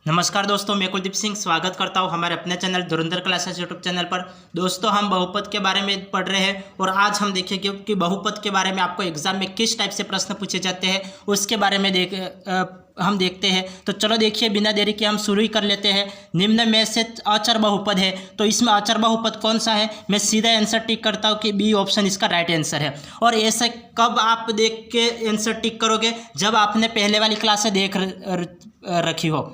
नमस्कार दोस्तों, मैं कुलदीप सिंह स्वागत करता हूं हमारे अपने चैनल धुरंधर क्लासेस यूट्यूब चैनल पर। दोस्तों, हम बहुपद के बारे में पढ़ रहे हैं और आज हम देखेंगे कि बहुपद के बारे में आपको एग्जाम में किस टाइप से प्रश्न पूछे जाते हैं उसके बारे में हम देखते हैं। तो चलो देखिए, बिना देरी के हम शुरू ही कर लेते हैं। निम्न में से अचर बहुपद है, तो इसमें अचर बहुपद कौन सा है? मैं सीधा आंसर टिक करता हूँ कि बी ऑप्शन इसका राइट आंसर है। और ऐसे कब आप देख के आंसर टिक करोगे? जब आपने पहले वाली क्लासें देख रखी हो।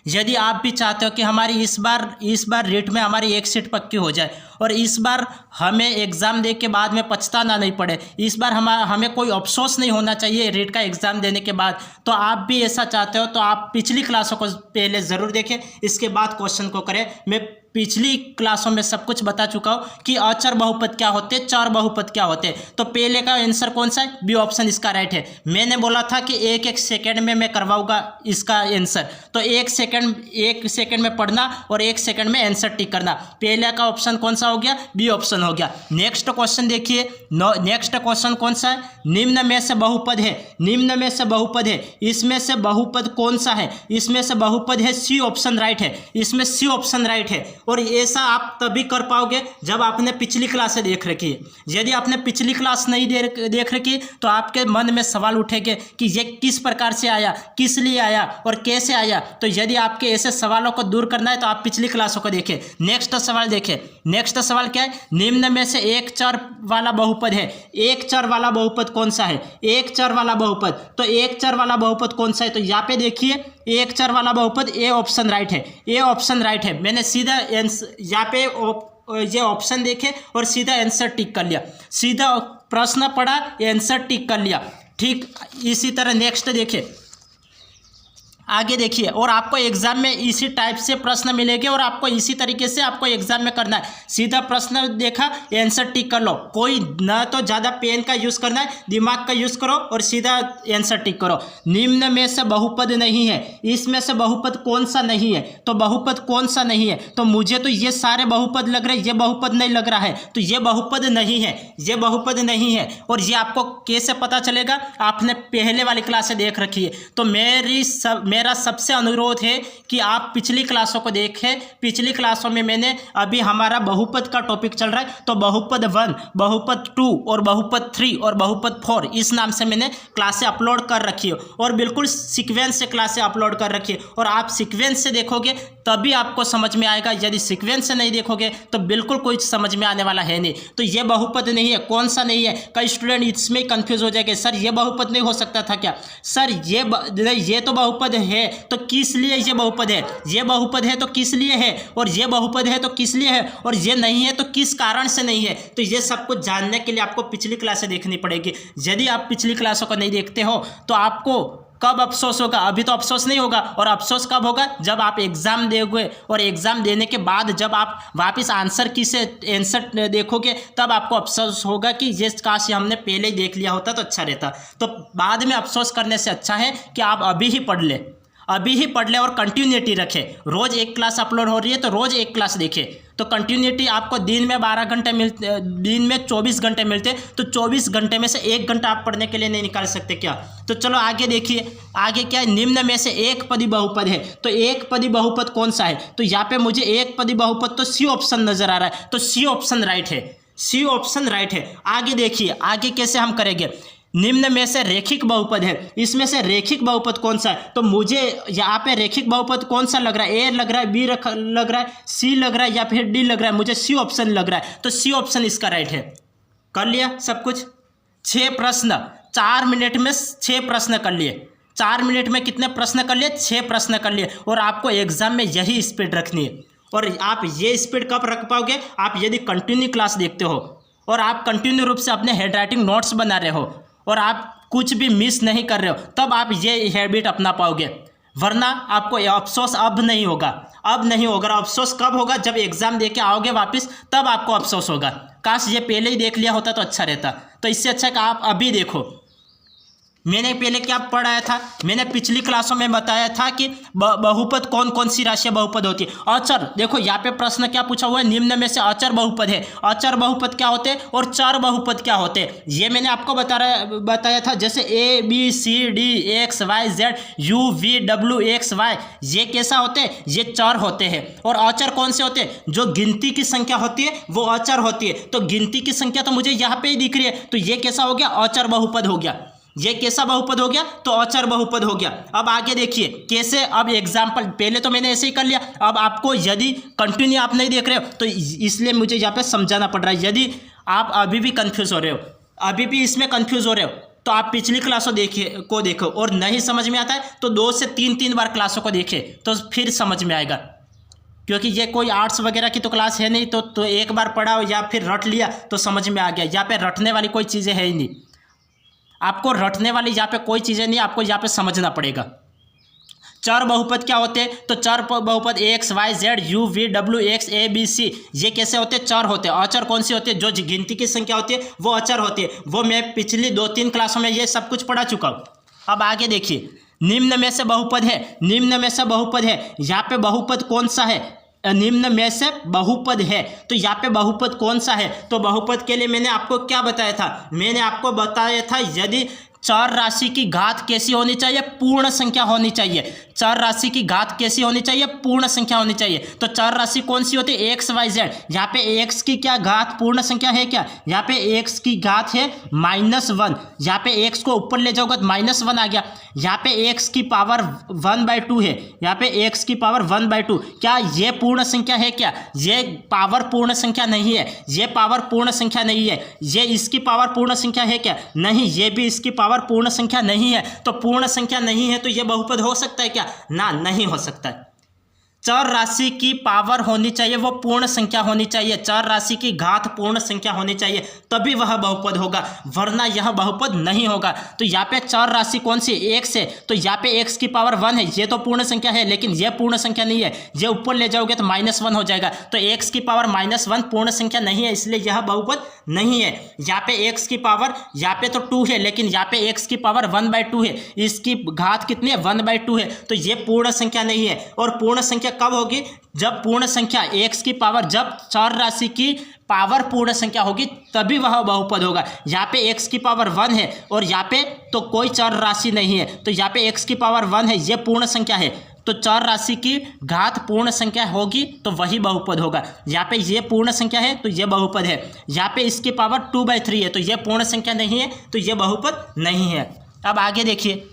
यदि आप भी चाहते हो कि हमारी इस बार रीट में हमारी एक सीट पक्की हो जाए और इस बार हमें एग्ज़ाम दे के बाद में पछताना नहीं पड़े, इस बार हमें कोई अफसोस नहीं होना चाहिए रीट का एग्ज़ाम देने के बाद, तो आप भी ऐसा चाहते हो तो आप पिछली क्लासों को पहले ज़रूर देखें, इसके बाद क्वेश्चन को करें। मैं पिछली क्लासों में सब कुछ बता चुका हूँ कि अचर बहुपद क्या होते हैं, चर बहुपद क्या होते हैं। तो पहले का आंसर कौन सा है? बी ऑप्शन इसका राइट है। मैंने बोला था कि एक सेकंड में मैं करवाऊंगा इसका आंसर, तो एक सेकंड में पढ़ना और एक सेकंड में आंसर टिक करना। पहले का ऑप्शन कौन सा हो गया? बी ऑप्शन हो गया। नेक्स्ट क्वेश्चन देखिए, नेक्स्ट क्वेश्चन कौन सा है? निम्न में से बहुपद है, निम्न में से बहुपद है, इसमें से बहुपद कौन सा है? इसमें से बहुपद है, सी ऑप्शन राइट है, इसमें सी ऑप्शन राइट है। और ऐसा आप तभी कर पाओगे जब आपने पिछली क्लासें देख रखी है। यदि आपने पिछली क्लास नहीं देख रखी तो आपके मन में सवाल उठेंगे कि ये किस प्रकार से आया, किस लिए आया और कैसे आया। तो यदि आपके ऐसे सवालों को दूर करना है तो आप पिछली क्लासों को देखें। नेक्स्ट सवाल देखें, नेक्स्ट सवाल क्या है? निम्न में से एक चर वाला बहुपद है, एक चर वाला बहुपद कौन सा है? एक चर वाला बहुपद, तो एक चर वाला बहुपद कौन सा है? तो यहाँ पे देखिए, एक चर वाला बहुपद ए ऑप्शन राइट है, ए ऑप्शन राइट है। मैंने सीधा यहाँ पे ये ऑप्शन देखे और सीधा आंसर टिक कर लिया, सीधा प्रश्न पढ़ा, आंसर टिक कर लिया। ठीक इसी तरह नेक्स्ट देखिए, आगे देखिए, और आपको एग्जाम में इसी टाइप से प्रश्न मिलेंगे और आपको इसी तरीके से आपको एग्जाम में करना है। सीधा प्रश्न देखा, आंसर टिक कर लो। कोई ना तो ज़्यादा पेन का यूज़ करना है, दिमाग का यूज़ करो और सीधा आंसर टिक करो। निम्न में से बहुपद नहीं है, इसमें से बहुपद कौन सा नहीं है? तो बहुपद कौन सा नहीं है? तो मुझे तो ये सारे बहुपद लग रहे हैं, ये बहुपद नहीं लग रहा है, तो ये बहुपद नहीं है, ये बहुपद नहीं है। और ये आपको कैसे पता चलेगा? आपने पहले वाली क्लासें देख रखी है। तो मेरा सबसे अनुरोध है कि आप पिछली क्लासों को देखें। पिछली क्लासों में मैंने अभी हमारा बहुपद का टॉपिक चल रहा है, तो बहुपद 1, बहुपद 2 और बहुपद 3 और बहुपद 4 इस नाम से मैंने क्लासें अपलोड कर रखी है और बिल्कुल सीक्वेंस से क्लासें अपलोड कर रखी है। और आप सीक्वेंस से देखोगे तभी आपको समझ में आएगा, यदि सीक्वेंस से नहीं देखोगे तो बिल्कुल कोई समझ में आने वाला है नहीं। तो ये बहुपद नहीं है, कौन सा नहीं है? कई स्टूडेंट इसमें कंफ्यूज हो जाएंगे, सर ये बहुपद नहीं हो सकता था क्या? सर ये तो बहुपद है, तो किस लिए ये बहुपद है? ये बहुपद है तो किस लिए है? और ये बहुपद है तो किस लिए है? और ये नहीं है तो किस कारण से नहीं है? तो ये सब कुछ जानने के लिए आपको पिछली क्लासें देखनी पड़ेगी। यदि आप पिछली क्लासों को नहीं देखते हो तो आपको कब अफसोस होगा? अभी तो अफसोस नहीं होगा। और अफसोस कब होगा? जब आप एग्ज़ाम दोगे और एग्ज़ाम देने के बाद जब आप वापस आंसर की से आंसर देखोगे तब आपको अफसोस होगा कि ये काश हमने पहले ही देख लिया होता तो अच्छा रहता। तो बाद में अफसोस करने से अच्छा है कि आप अभी ही पढ़ ले, अभी ही पढ़ ले और कंटिन्यूटी रखे। रोज़ एक क्लास अपलोड हो रही है तो रोज़ एक क्लास देखे, तो कंटिन्यूटी आपको दिन में 12 घंटे मिलते, दिन में 24 घंटे मिलते, तो 24 घंटे में से 1 घंटा आप पढ़ने के लिए नहीं निकाल सकते क्या? तो चलो आगे देखिए, आगे क्या है? निम्न में से एक पदी बहुपद है, तो एक पदी बहुपद कौन सा है? तो यहाँ पे मुझे एक पदी बहुपद तो सी ऑप्शन नजर आ रहा है, तो सी ऑप्शन राइट है, सी ऑप्शन राइट है। आगे देखिए, आगे कैसे हम करेंगे? निम्न में से रेखिक बहुपद है, इसमें से रेखिक बहुपद कौन सा है? तो मुझे यहाँ पे रेखिक बहुपद कौन सा लग रहा है? ए लग रहा है, बी लग रहा है, सी लग रहा है या फिर डी लग रहा है? मुझे सी ऑप्शन लग रहा है, तो सी ऑप्शन इसका राइट है। कर लिया सब कुछ? 6 प्रश्न 4 मिनट में 6 प्रश्न कर लिए। 4 मिनट में कितने प्रश्न कर लिए? 6 प्रश्न कर लिए। और आपको एग्जाम में यही स्पीड रखनी है। और आप ये स्पीड कब रख पाओगे? आप यदि कंटिन्यू क्लास देखते हो और आप कंटिन्यू रूप से अपने हैंडराइटिंग नोट्स बना रहे हो और आप कुछ भी मिस नहीं कर रहे हो, तब आप ये हैबिट अपना पाओगे। वरना आपको अफसोस अब नहीं होगा, अब नहीं होगा। अफसोस कब होगा? जब एग्जाम दे के आओगे वापस, तब आपको अफसोस होगा, काश ये पहले ही देख लिया होता तो अच्छा रहता। तो इससे अच्छा कि आप अभी देखो। मैंने पहले क्या पढ़ाया था, मैंने पिछली क्लासों में बताया था कि बहुपद कौन कौन सी राशियां बहुपद होती है। अचर, देखो यहाँ पे प्रश्न क्या पूछा हुआ है, निम्न में से अचर बहुपद है। अचर बहुपद क्या होते हैं और चर बहुपद क्या होते हैं, ये मैंने आपको बताया था। जैसे ABCD XYZ UVW XY, ये कैसा होते हैं, ये चर होते हैं। और अचर कौन से होते हैं, जो गिनती की संख्या होती है वो अचर होती है। तो गिनती की संख्या तो मुझे यहाँ पे ही दिख रही है, तो ये कैसा हो गया, अचर बहुपद हो गया। ये कैसा बहुपद हो गया, तो अचर बहुपद हो गया। अब आगे देखिए कैसे, अब एग्जाम्पल, पहले तो मैंने ऐसे ही कर लिया, अब आपको यदि कंटिन्यू आप नहीं देख रहे हो तो इसलिए मुझे यहाँ पे समझाना पड़ रहा है। यदि आप अभी भी कंफ्यूज हो रहे हो, अभी भी इसमें कंफ्यूज हो रहे हो, तो आप पिछली क्लासों देखो और नहीं समझ में आता है तो 2 से 3 बार क्लासों को देखें तो फिर समझ में आएगा। क्योंकि ये कोई आर्ट्स वगैरह की तो क्लास है नहीं, तो एक बार पढ़ा या फिर रट लिया तो समझ में आ गया। यहाँ पे रटने वाली कोई चीज़ें है ही नहीं, आपको रटने वाली यहाँ पे कोई चीज़ें नहीं, आपको यहाँ पे समझना पड़ेगा। चर बहुपद क्या होते हैं, तो चर बहुपद XYZ UVW X ABC, ये कैसे होते हैं, चर होते हैं। अचर कौन सी होती है, जो गिनती की संख्या होती है वो अचर होती है। वो मैं पिछली 2-3 क्लासों में ये सब कुछ पढ़ा चुका हूँ। अब आगे देखिए, निम्न में से बहुपद है, निम्न में से बहुपद है, यहाँ पे बहुपद कौन सा है, निम्न में से बहुपद है, तो यहाँ पे बहुपद कौन सा है, तो बहुपद के लिए मैंने आपको क्या बताया था, मैंने आपको बताया था यदि चर राशि की घात कैसी होनी चाहिए, पूर्ण संख्या होनी चाहिए। चर राशि की घात कैसी होनी चाहिए, पूर्ण संख्या होनी चाहिए। तो चर राशि कौन सी होती है, XYZ। यहाँ पे x की क्या घात पूर्ण संख्या है क्या, यहाँ पे x की घात है -1, यहाँ पे x को ऊपर ले जाओगे तो -1 आ गया। यहाँ पे x की पावर 1/2 है, यहाँ पे x की पावर 1/2, क्या ये पूर्ण संख्या है क्या, ये पावर पूर्ण संख्या नहीं है, ये पावर पूर्ण संख्या नहीं है। ये इसकी पावर पूर्ण संख्या है क्या, नहीं, ये भी इसकी पावर पूर्ण संख्या नहीं है। तो पूर्ण संख्या नहीं है तो ये बहुपद हो सकता है क्या, ना, नहीं हो सकता है। चर राशि की पावर होनी चाहिए, वो पूर्ण संख्या होनी चाहिए, चर राशि की घात पूर्ण संख्या होनी चाहिए, तभी वह बहुपद होगा, वरना यह बहुपद नहीं होगा। तो यहाँ पे चर राशि कौन सी, x है, तो यहाँ पे x की पावर 1 है, ये तो पूर्ण संख्या है, लेकिन ये पूर्ण संख्या नहीं है, ये ऊपर ले जाओगे तो -1 हो जाएगा। तो x की पावर -1 पूर्ण संख्या नहीं है, इसलिए यह बहुपद नहीं है। यहाँ पे x की पावर, यहाँ पे तो 2 है, लेकिन यहाँ पे x की पावर 1/2 है, इसकी घात कितनी है, 1/2 है, तो ये पूर्ण संख्या नहीं है। और पूर्ण संख्या कब होगी, जब पूर्ण संख्या x की पावर, जब चर राशि की पावर पूर्ण संख्या होगी तभी वह बहुपद होगा। यहाँ पे x की पावर 1 है और यहाँ पे तो कोई चर राशि नहीं है, तो यहाँ पे x की पावर 1 है, ये पूर्ण संख्या है, तो चर राशि की घात पूर्ण संख्या होगी तो वही बहुपद होगा। यहाँ पे ये पूर्ण संख्या है तो ये बहुपद है, यहाँ पे इसकी पावर 2/3 है तो ये पूर्ण संख्या नहीं है, तो ये बहुपद नहीं है। अब आगे देखिए,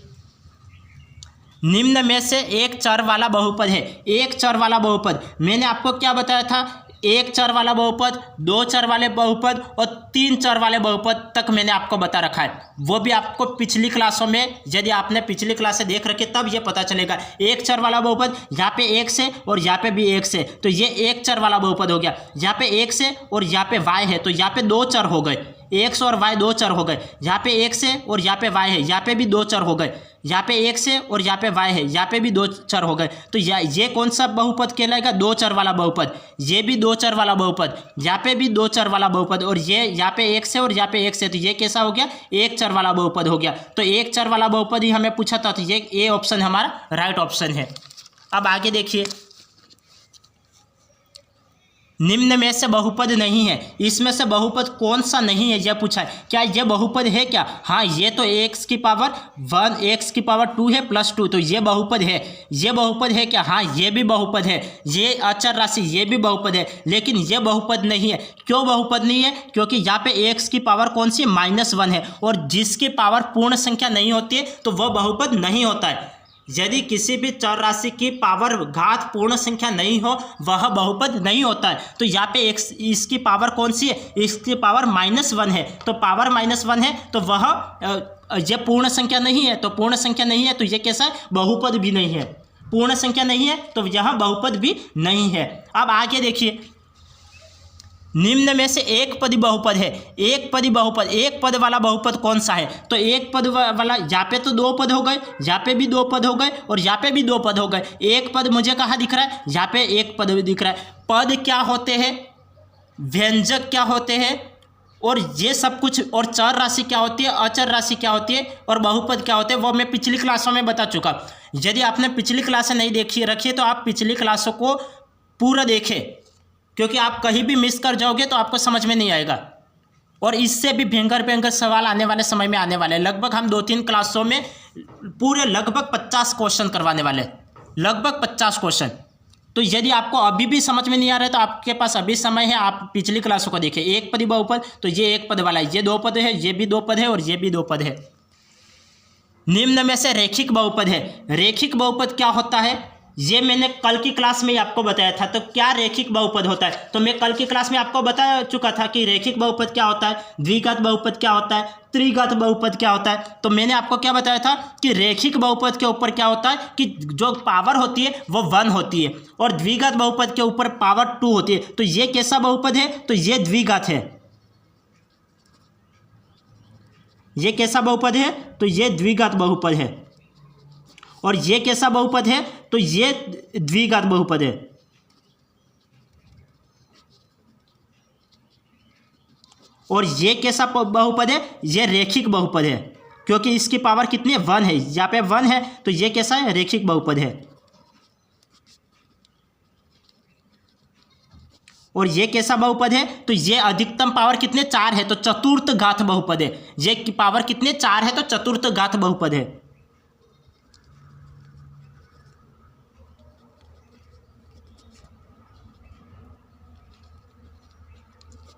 निम्न में से एक चर वाला बहुपद है, एक चर वाला बहुपद, मैंने आपको क्या बताया था, एक चर वाला बहुपद, 2 चर वाले बहुपद और 3 चर वाले बहुपद तक मैंने आपको बता रखा है। वो भी आपको पिछली क्लासों में, यदि आपने पिछली क्लासें देख रखी तब ये पता चलेगा। एक चर वाला बहुपद, यहाँ पे x है और यहाँ पे भी x है, तो ये एक चर वाला बहुपद हो गया। यहाँ पे x है और यहाँ पे y है, तो यहाँ पे 2 चर हो गए, x और y 2 चर हो गए। यहाँ पे x है और यहाँ पे y है, यहाँ पे भी 2 चर हो गए। यहाँ पे x है और यहाँ पे y है, यहाँ पे भी 2 चर हो गए। तो ये कौन सा बहुपद कहलाएगा, 2 चर वाला बहुपद। ये भी 2 चर वाला बहुपद, यहाँ पे भी 2 चर वाला बहुपद, और ये यहाँ पे x है और यहाँ पे x है, तो ये कैसा हो गया, एक चर वाला बहुपद हो गया। तो एक चर वाला बहुपद ही हमें पूछा था, तो ये ए ऑप्शन हमारा राइट ऑप्शन है। अब आगे देखिए, निम्न में से बहुपद नहीं है, इसमें से बहुपद कौन सा नहीं है यह पूछा है। क्या ये बहुपद है क्या, हाँ, ये तो x की पावर 1 x की पावर 2 है +2, तो ये बहुपद है। ये बहुपद है क्या, हाँ, ये भी बहुपद है। ये अचर राशि, ये भी बहुपद है, लेकिन ये बहुपद नहीं है। क्यों बहुपद नहीं है, क्योंकि यहाँ पे x की पावर कौन सी, -1 है, और जिसकी पावर पूर्ण संख्या नहीं होती है तो वह बहुपद नहीं होता है। यदि किसी भी चर राशि की पावर घात पूर्ण संख्या नहीं हो वह बहुपद नहीं होता है। तो यहाँ पे x, इसकी पावर कौन सी है, इसकी पावर -1 है, तो पावर -1 है तो वह ये पूर्ण संख्या नहीं है, तो पूर्ण संख्या नहीं है तो ये कैसा है, बहुपद भी नहीं है। पूर्ण संख्या नहीं है तो यह बहुपद भी नहीं है। अब आगे देखिए, निम्न में से एक पदी बहुपद है, एक पदी बहुपद, एक पद वाला बहुपद कौन सा है, तो एक पद वाला, यहाँ पे तो 2 पद हो गए, यहाँ पे भी 2 पद हो गए और यहाँ पे भी 2 पद हो गए। एक पद मुझे कहाँ दिख रहा है, यहाँ पे एक पद भी दिख रहा है। पद क्या होते हैं, व्यंजक क्या होते हैं और ये सब कुछ, और चर राशि क्या होती है, अचर राशि क्या होती है और बहुपद क्या होते हैं, वो मैं पिछली क्लासों में बता चुका। यदि आपने पिछली क्लासें नहीं देखी रखी है तो आप पिछली क्लासों को पूरा देखें, क्योंकि आप कहीं भी मिस कर जाओगे तो आपको समझ में नहीं आएगा। और इससे भी भयंकर सवाल आने वाले समय में आने वाले हैं। लगभग हम 2-3 क्लासों में पूरे लगभग 50 क्वेश्चन करवाने वाले हैं, लगभग 50 क्वेश्चन। तो यदि आपको अभी भी समझ में नहीं आ रहा है तो आपके पास अभी समय है, आप पिछली क्लासों को देखें। एक पदी बहुपद, तो ये एक पद वाला है, ये 2 पद है, ये भी 2 पद है और ये भी 2 पद है। निम्न में से रैखिक बहुपद है। रैखिक बहुपद क्या होता है, ये मैंने कल की क्लास में ही आपको बताया था। तो क्या रैखिक बहुपद होता है, तो मैं कल की क्लास में आपको बता चुका था कि रैखिक बहुपद क्या होता है, द्विघात बहुपद क्या होता है, त्रिघात बहुपद क्या होता है। तो मैंने आपको क्या बताया था कि रैखिक बहुपद के ऊपर क्या होता है कि जो पावर होती है वो 1 होती है, और द्विघात बहुपद के ऊपर पावर 2 होती है। तो ये कैसा बहुपद है, तो ये द्विघात है। ये कैसा बहुपद है, तो ये द्विघात बहुपद है। और ये कैसा बहुपद है, तो ये द्विघात बहुपद है। और ये कैसा बहुपद है, ये रैखिक बहुपद है, क्योंकि इसकी पावर कितनी है, 1 है। यहाँ पे 1 है, तो ये कैसा है, रैखिक बहुपद है। और ये कैसा बहुपद है, तो ये अधिकतम पावर कितने, 4 है, तो चतुर्थ घात बहुपद है। ये की पावर कितने, 4 है, तो चतुर्थ घात बहुपद है।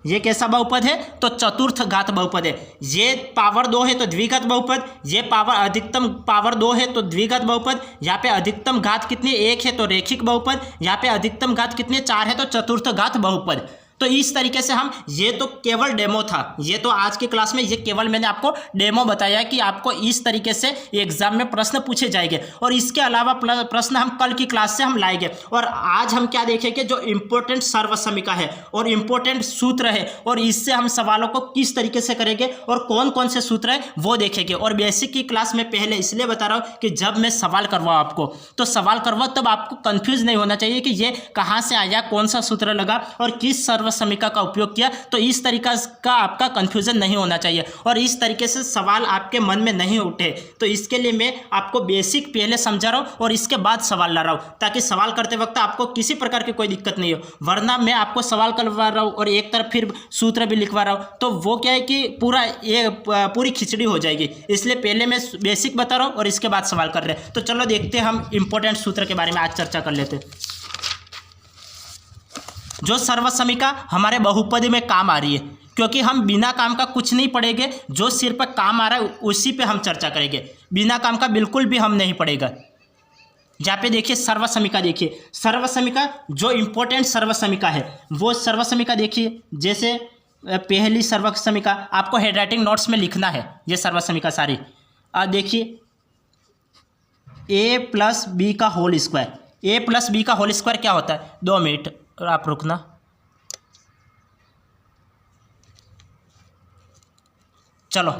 ये कैसा बहुपद है, तो चतुर्थ घात बहुपद है। ये पावर 2 है तो द्विघात बहुपद, ये पावर अधिकतम पावर 2 है तो द्विघात बहुपद। यहाँ पे अधिकतम घात कितनी, 1 है, तो रैखिक बहुपद। यहाँ पे अधिकतम घात कितने, 4 है, तो चतुर्थ घात बहुपद। तो इस तरीके से हम, ये तो केवल डेमो था, ये तो आज की क्लास में ये केवल मैंने आपको डेमो बताया कि आपको इस तरीके से एग्जाम में प्रश्न पूछे जाएंगे। और इसके अलावा प्रश्न हम कल की क्लास से हम लाएंगे। और आज हम क्या देखेंगे, जो इम्पोर्टेंट सर्वसमीका है और इम्पोर्टेंट सूत्र है, और इससे हम सवालों को किस तरीके से करेंगे और कौन कौन से सूत्र है वो देखेंगे। और बेसिक की क्लास में पहले इसलिए बता रहा हूँ कि जब मैं सवाल करवाऊँ आपको, तो सवाल करवाऊँ तब आपको कन्फ्यूज नहीं होना चाहिए कि ये कहाँ से आया, कौन सा सूत्र लगा और किस सर्वसमीका का उपयोग किया। तो इस तरीका का आपका कंफ्यूजन नहीं होना चाहिए और इस तरीके से सवाल आपके मन में नहीं उठे। तो इसके लिए मैं आपको बेसिक पहले समझा रहा हूँ और इसके बाद सवाल ला रहा हूँ, ताकि सवाल करते वक्त आपको किसी प्रकार की कोई दिक्कत नहीं हो। वरना मैं आपको सवाल करवा रहा हूँ और एक तरफ फिर सूत्र भी लिखवा रहा हूँ, तो वो क्या है कि पूरी खिचड़ी हो जाएगी। इसलिए पहले मैं बेसिक बता रहा हूँ और इसके बाद सवाल कर रहे हैं। तो चलो देखते हैं, हम इंपॉर्टेंट सूत्र के बारे में आज चर्चा कर लेते हैं। जो सर्वसमीका हमारे बहुपद में काम आ रही है, क्योंकि हम बिना काम का कुछ नहीं पढ़ेंगे, जो सिर पर काम आ रहा है उसी पे हम चर्चा करेंगे। बिना काम का बिल्कुल भी हम नहीं पढ़ेगा। जहाँ पे देखिए सर्वसमीका, देखिए सर्वसमीका, जो इम्पोर्टेंट सर्वसमीका है वो सर्वसमीका देखिए। जैसे पहली सर्वसमीका आपको हैंडराइटिंग नोट्स में लिखना है, ये सर्वसमीका सारी। देखिए a + b का होल स्क्वायर, a + b का होल स्क्वायर क्या होता है, 2 मिनट आप रुकना। चलो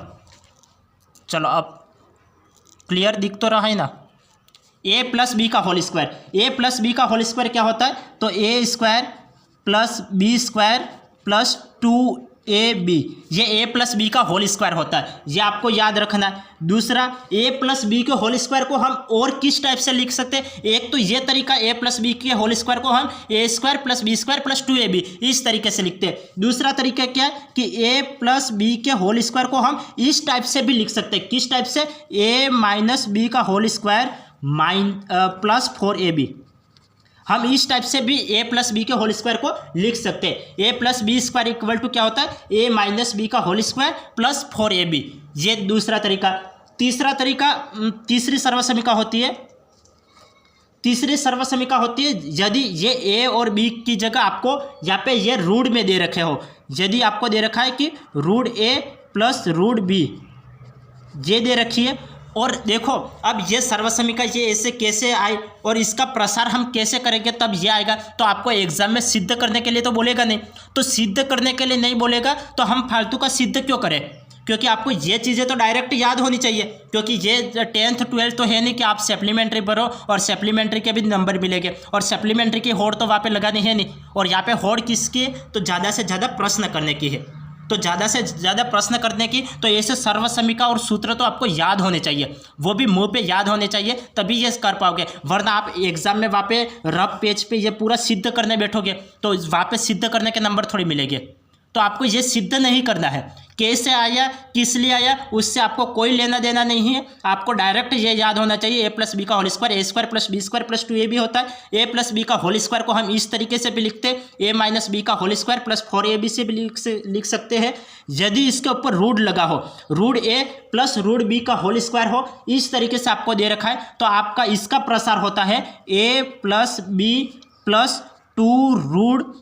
अब क्लियर दिख तो रहा है ना। a + b का होल स्क्वायर, a + b का होल स्क्वायर क्या होता है, तो a² + b² + 2ab, ये a + b का होल स्क्वायर होता है, ये आपको याद रखना है। दूसरा, a + b के होल स्क्वायर को हम और किस टाइप से लिख सकते हैं, एक तो ये तरीका a + b के होल स्क्वायर को हम a² + b² + 2ab इस तरीके से लिखते हैं। दूसरा तरीका क्या है कि a + b के होल स्क्वायर को हम इस टाइप से भी लिख सकते हैं। किस टाइप से, a - b का होल स्क्वायर + 4ab, हम इस टाइप से भी a + b के होल स्क्वायर को लिख सकते हैं। a + b² = क्या होता है, a - b का होल स्क्वायर + 4ab, ये दूसरा तरीका। तीसरा तरीका, तीसरी सर्वसमीका होती है। तीसरी सर्वसमीका होती है यदि ये a और b की जगह आपको यहाँ पे ये रूट में दे रखे हो। यदि आपको दे रखा है कि √a + √b, ये दे रखी है। और देखो अब ये सर्वसमीका ये ऐसे कैसे आई और इसका प्रसार हम कैसे करेंगे तब ये आएगा। तो आपको एग्जाम में सिद्ध करने के लिए तो बोलेगा नहीं, तो सिद्ध करने के लिए नहीं बोलेगा तो हम फालतू का सिद्ध क्यों करें, क्योंकि आपको ये चीज़ें तो डायरेक्ट याद होनी चाहिए। क्योंकि ये 10th 12th तो है नहीं कि आप सप्लीमेंट्री भरो और सप्लीमेंट्री के भी नंबर मिलेंगे, और सप्लीमेंट्री की होड़ तो वहाँ पे लगानी है नहीं। और यहाँ पे होड़ किसकी है, तो ज़्यादा से ज़्यादा प्रश्न करने की है। तो ज़्यादा से ज़्यादा प्रश्न करने की तो ऐसे सर्वसमीका और सूत्र तो आपको याद होने चाहिए, वो भी मुंह पे याद होने चाहिए, तभी ये कर पाओगे। वरना आप एग्जाम में वहाँ पे रफ पेज पे ये पूरा सिद्ध करने बैठोगे तो वहाँ पे सिद्ध करने के नंबर थोड़ी मिलेंगे। तो आपको ये सिद्ध नहीं करना है, कैसे आया किस लिए आया उससे आपको कोई लेना देना नहीं है। आपको डायरेक्ट ये याद होना चाहिए ए प्लस बी का होल स्क्वायर, ए square plus B square plus 2ab होता है। ए प्लस बी का होल स्क्वायर को हम इस तरीके से भी लिखते हैं, ए माइनस बी का होल स्क्वायर प्लस 4ab से भी लिख सकते हैं। यदि इसके ऊपर रूट लगा हो, रूट ए प्लस रूट बी का होल स्क्वायर हो, इस तरीके से आपको दे रखा है, तो आपका इसका प्रसार होता है ए प्लस बी प्लस 2 रूट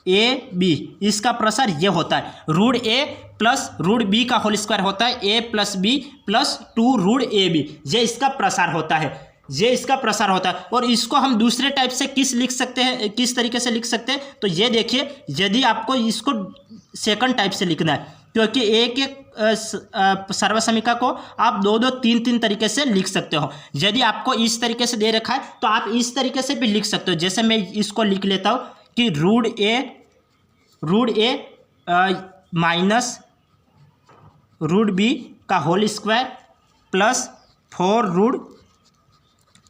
ए बी, इसका प्रसार ये होता है। रूट ए प्लस रूट बी का होल स्क्वायर होता है ए plus B plus 2 root A B, ये इसका प्रसार होता है, ये इसका प्रसार होता है। और इसको हम दूसरे टाइप से लिख सकते हैं, किस तरीके से लिख सकते हैं, तो ये देखिए, यदि आपको इसको सेकंड टाइप से लिखना है, क्योंकि एक एक सर्वसमीका को आप दो दो तीन तीन तरीके से लिख सकते हो। यदि आपको इस तरीके से दे रखा है तो आप इस तरीके से भी लिख सकते हो। जैसे मैं इसको लिख लेता हूँ कि root a minus root B का होल स्क्वायर प्लस 4 रूट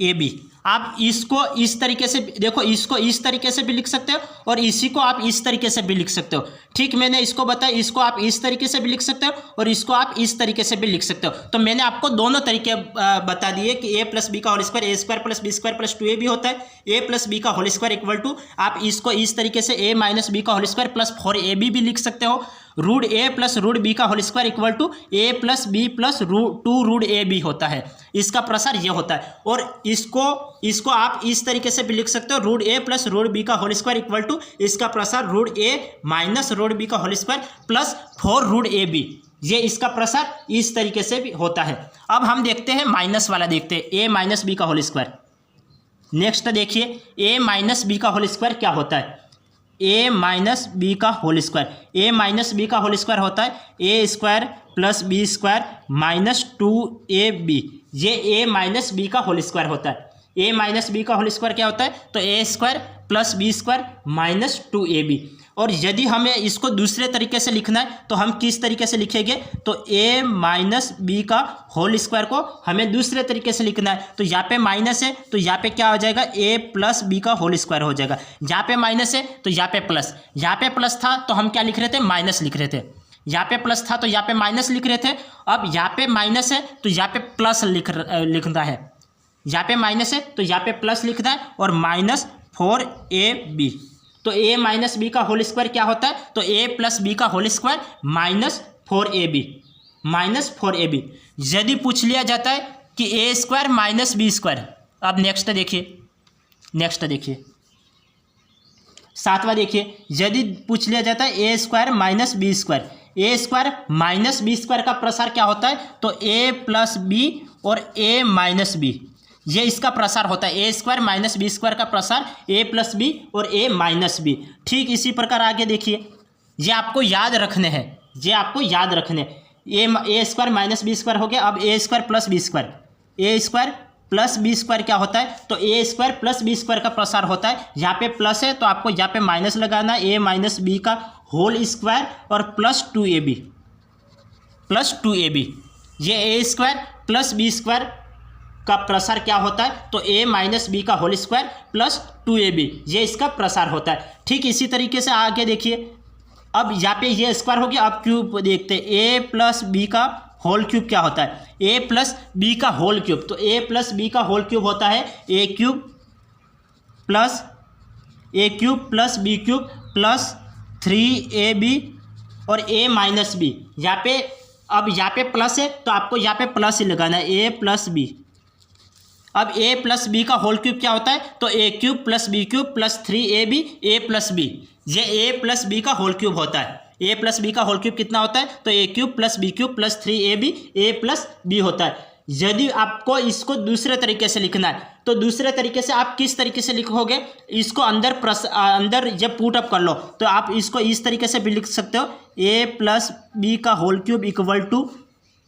ए बी। आप इसको इस तरीके से देखो, इसको इस तरीके से भी लिख सकते हो और इसी को आप इस तरीके से भी लिख सकते हो। ठीक, मैंने इसको बताया, इसको आप इस तरीके से भी लिख सकते हो और इसको आप इस तरीके से भी लिख सकते हो। तो मैंने आपको दोनों तरीके बता दिए कि ए प्लस बी का होल स्क्वायर ए square plus B square plus 2ab होता है। ए प्लस बी का होल स्क्वायर इक्वल टू आप इसको इस तरीके से ए माइनस बी का होल स्क्वायर प्लस 4ab भी लिख सकते हो। रूट ए प्लस रूट बी का whole square equal to A plus B plus 2 root A B होता है, इसका प्रसार ये होता है। और इसको आप इस तरीके से भी लिख सकते हो, रूट ए प्लस रूट बी का होल स्क्वायर इक्वल टू इसका प्रसार root a minus root B का whole square plus 4 root A B, ये इसका प्रसार इस तरीके से भी होता है। अब हम देखते हैं माइनस वाला, देखते हैं ए माइनस बी का होल स्क्वायर। नेक्स्ट देखिए, ए माइनस बी का होल स्क्वायर क्या होता है, ए माइनस बी का whole square, A minus B का होल स्क्वायर होता है ए square plus B square minus 2ab, ये ए माइनस बी का होल स्क्वायर होता है। ए माइनस बी का होल स्क्वायर क्या होता है, तो A square plus B square minus 2ab। और यदि हमें इसको दूसरे तरीके से लिखना है तो हम किस तरीके से लिखेंगे, तो ए माइनस बी का होल स्क्वायर को हमें दूसरे तरीके से लिखना है। तो यहाँ पे माइनस है तो यहाँ पे क्या हो जाएगा, ए प्लस बी का होल स्क्वायर हो जाएगा। यहाँ पे माइनस है तो यहाँ पे प्लस, यहाँ पे प्लस था तो हम क्या लिख रहे थे, माइनस लिख रहे थे। यहाँ पे प्लस था तो यहाँ पे माइनस लिख रहे थे। अब यहाँ पे माइनस है तो यहाँ पे प्लस लिखना है, यहाँ पे माइनस है तो यहाँ पे प्लस लिखना है और माइनस 4ab। तो ए माइनस बी का होल स्क्वायर क्या होता है, तो ए प्लस बी का whole square minus 4ab, minus 4ab। यदि पूछ लिया जाता है कि a square minus b square, अब नेक्स्ट देखिए सातवां देखिए, यदि पूछ लिया जाता है ए स्क्वायर माइनस बी स्क्वायर, ए स्क्वायर माइनस बी स्क्वायर का प्रसार क्या होता है, तो ए प्लस बी और ए माइनस बी, ये इसका प्रसार होता है। ए स्क्वायर माइनस बी स्क्वायर का प्रसार ए प्लस बी और ए माइनस बी। ठीक इसी प्रकार आगे देखिए, ये आपको याद रखने हैं, ये आपको याद रखने। ए स्क्वायर माइनस बी स्क्वायर हो गया। अब ए स्क्वायर प्लस बी स्क्वायर, ए स्क्वायर प्लस बी स्क्वायर क्या होता है, तो A square plus B square का प्रसार होता है। यहाँ पे प्लस है तो आपको यहाँ पे माइनस लगाना है, ए माइनस बी का होल स्क्वायर और प्लस 2ab, ये ए स्क्वायर प्लस बी स्क्वायर का प्रसार क्या होता है, तो ए माइनस बी का होल स्क्वायर प्लस 2ab, ये इसका प्रसार होता है। ठीक इसी तरीके से आगे देखिए, अब यहाँ पे ये स्क्वायर हो गया। अब क्यूब देखते हैं, ए प्लस बी का होल क्यूब क्या होता है, ए प्लस बी का होल क्यूब, तो ए प्लस बी का होल क्यूब होता है a cube plus b cube plus 3ab और ए माइनस बी। यहाँ पे अब यहाँ पे प्लस है तो आपको यहाँ पे प्लस ही लगाना है, ए प्लस बी। अब ए प्लस बी का होल क्यूब क्या होता है, तो a cube plus b cube plus 3ab a plus b, ये ए प्लस बी का होल क्यूब होता है। ए प्लस बी का होल क्यूब कितना होता है, तो a cube plus b cube plus 3ab a plus b होता है। यदि आपको इसको दूसरे तरीके से लिखना है तो दूसरे तरीके से आप किस तरीके से लिखोगे, इसको अंदर जब पुट अप कर लो तो आप इसको इस तरीके से भी लिख सकते हो, ए प्लस बी का whole cube equal to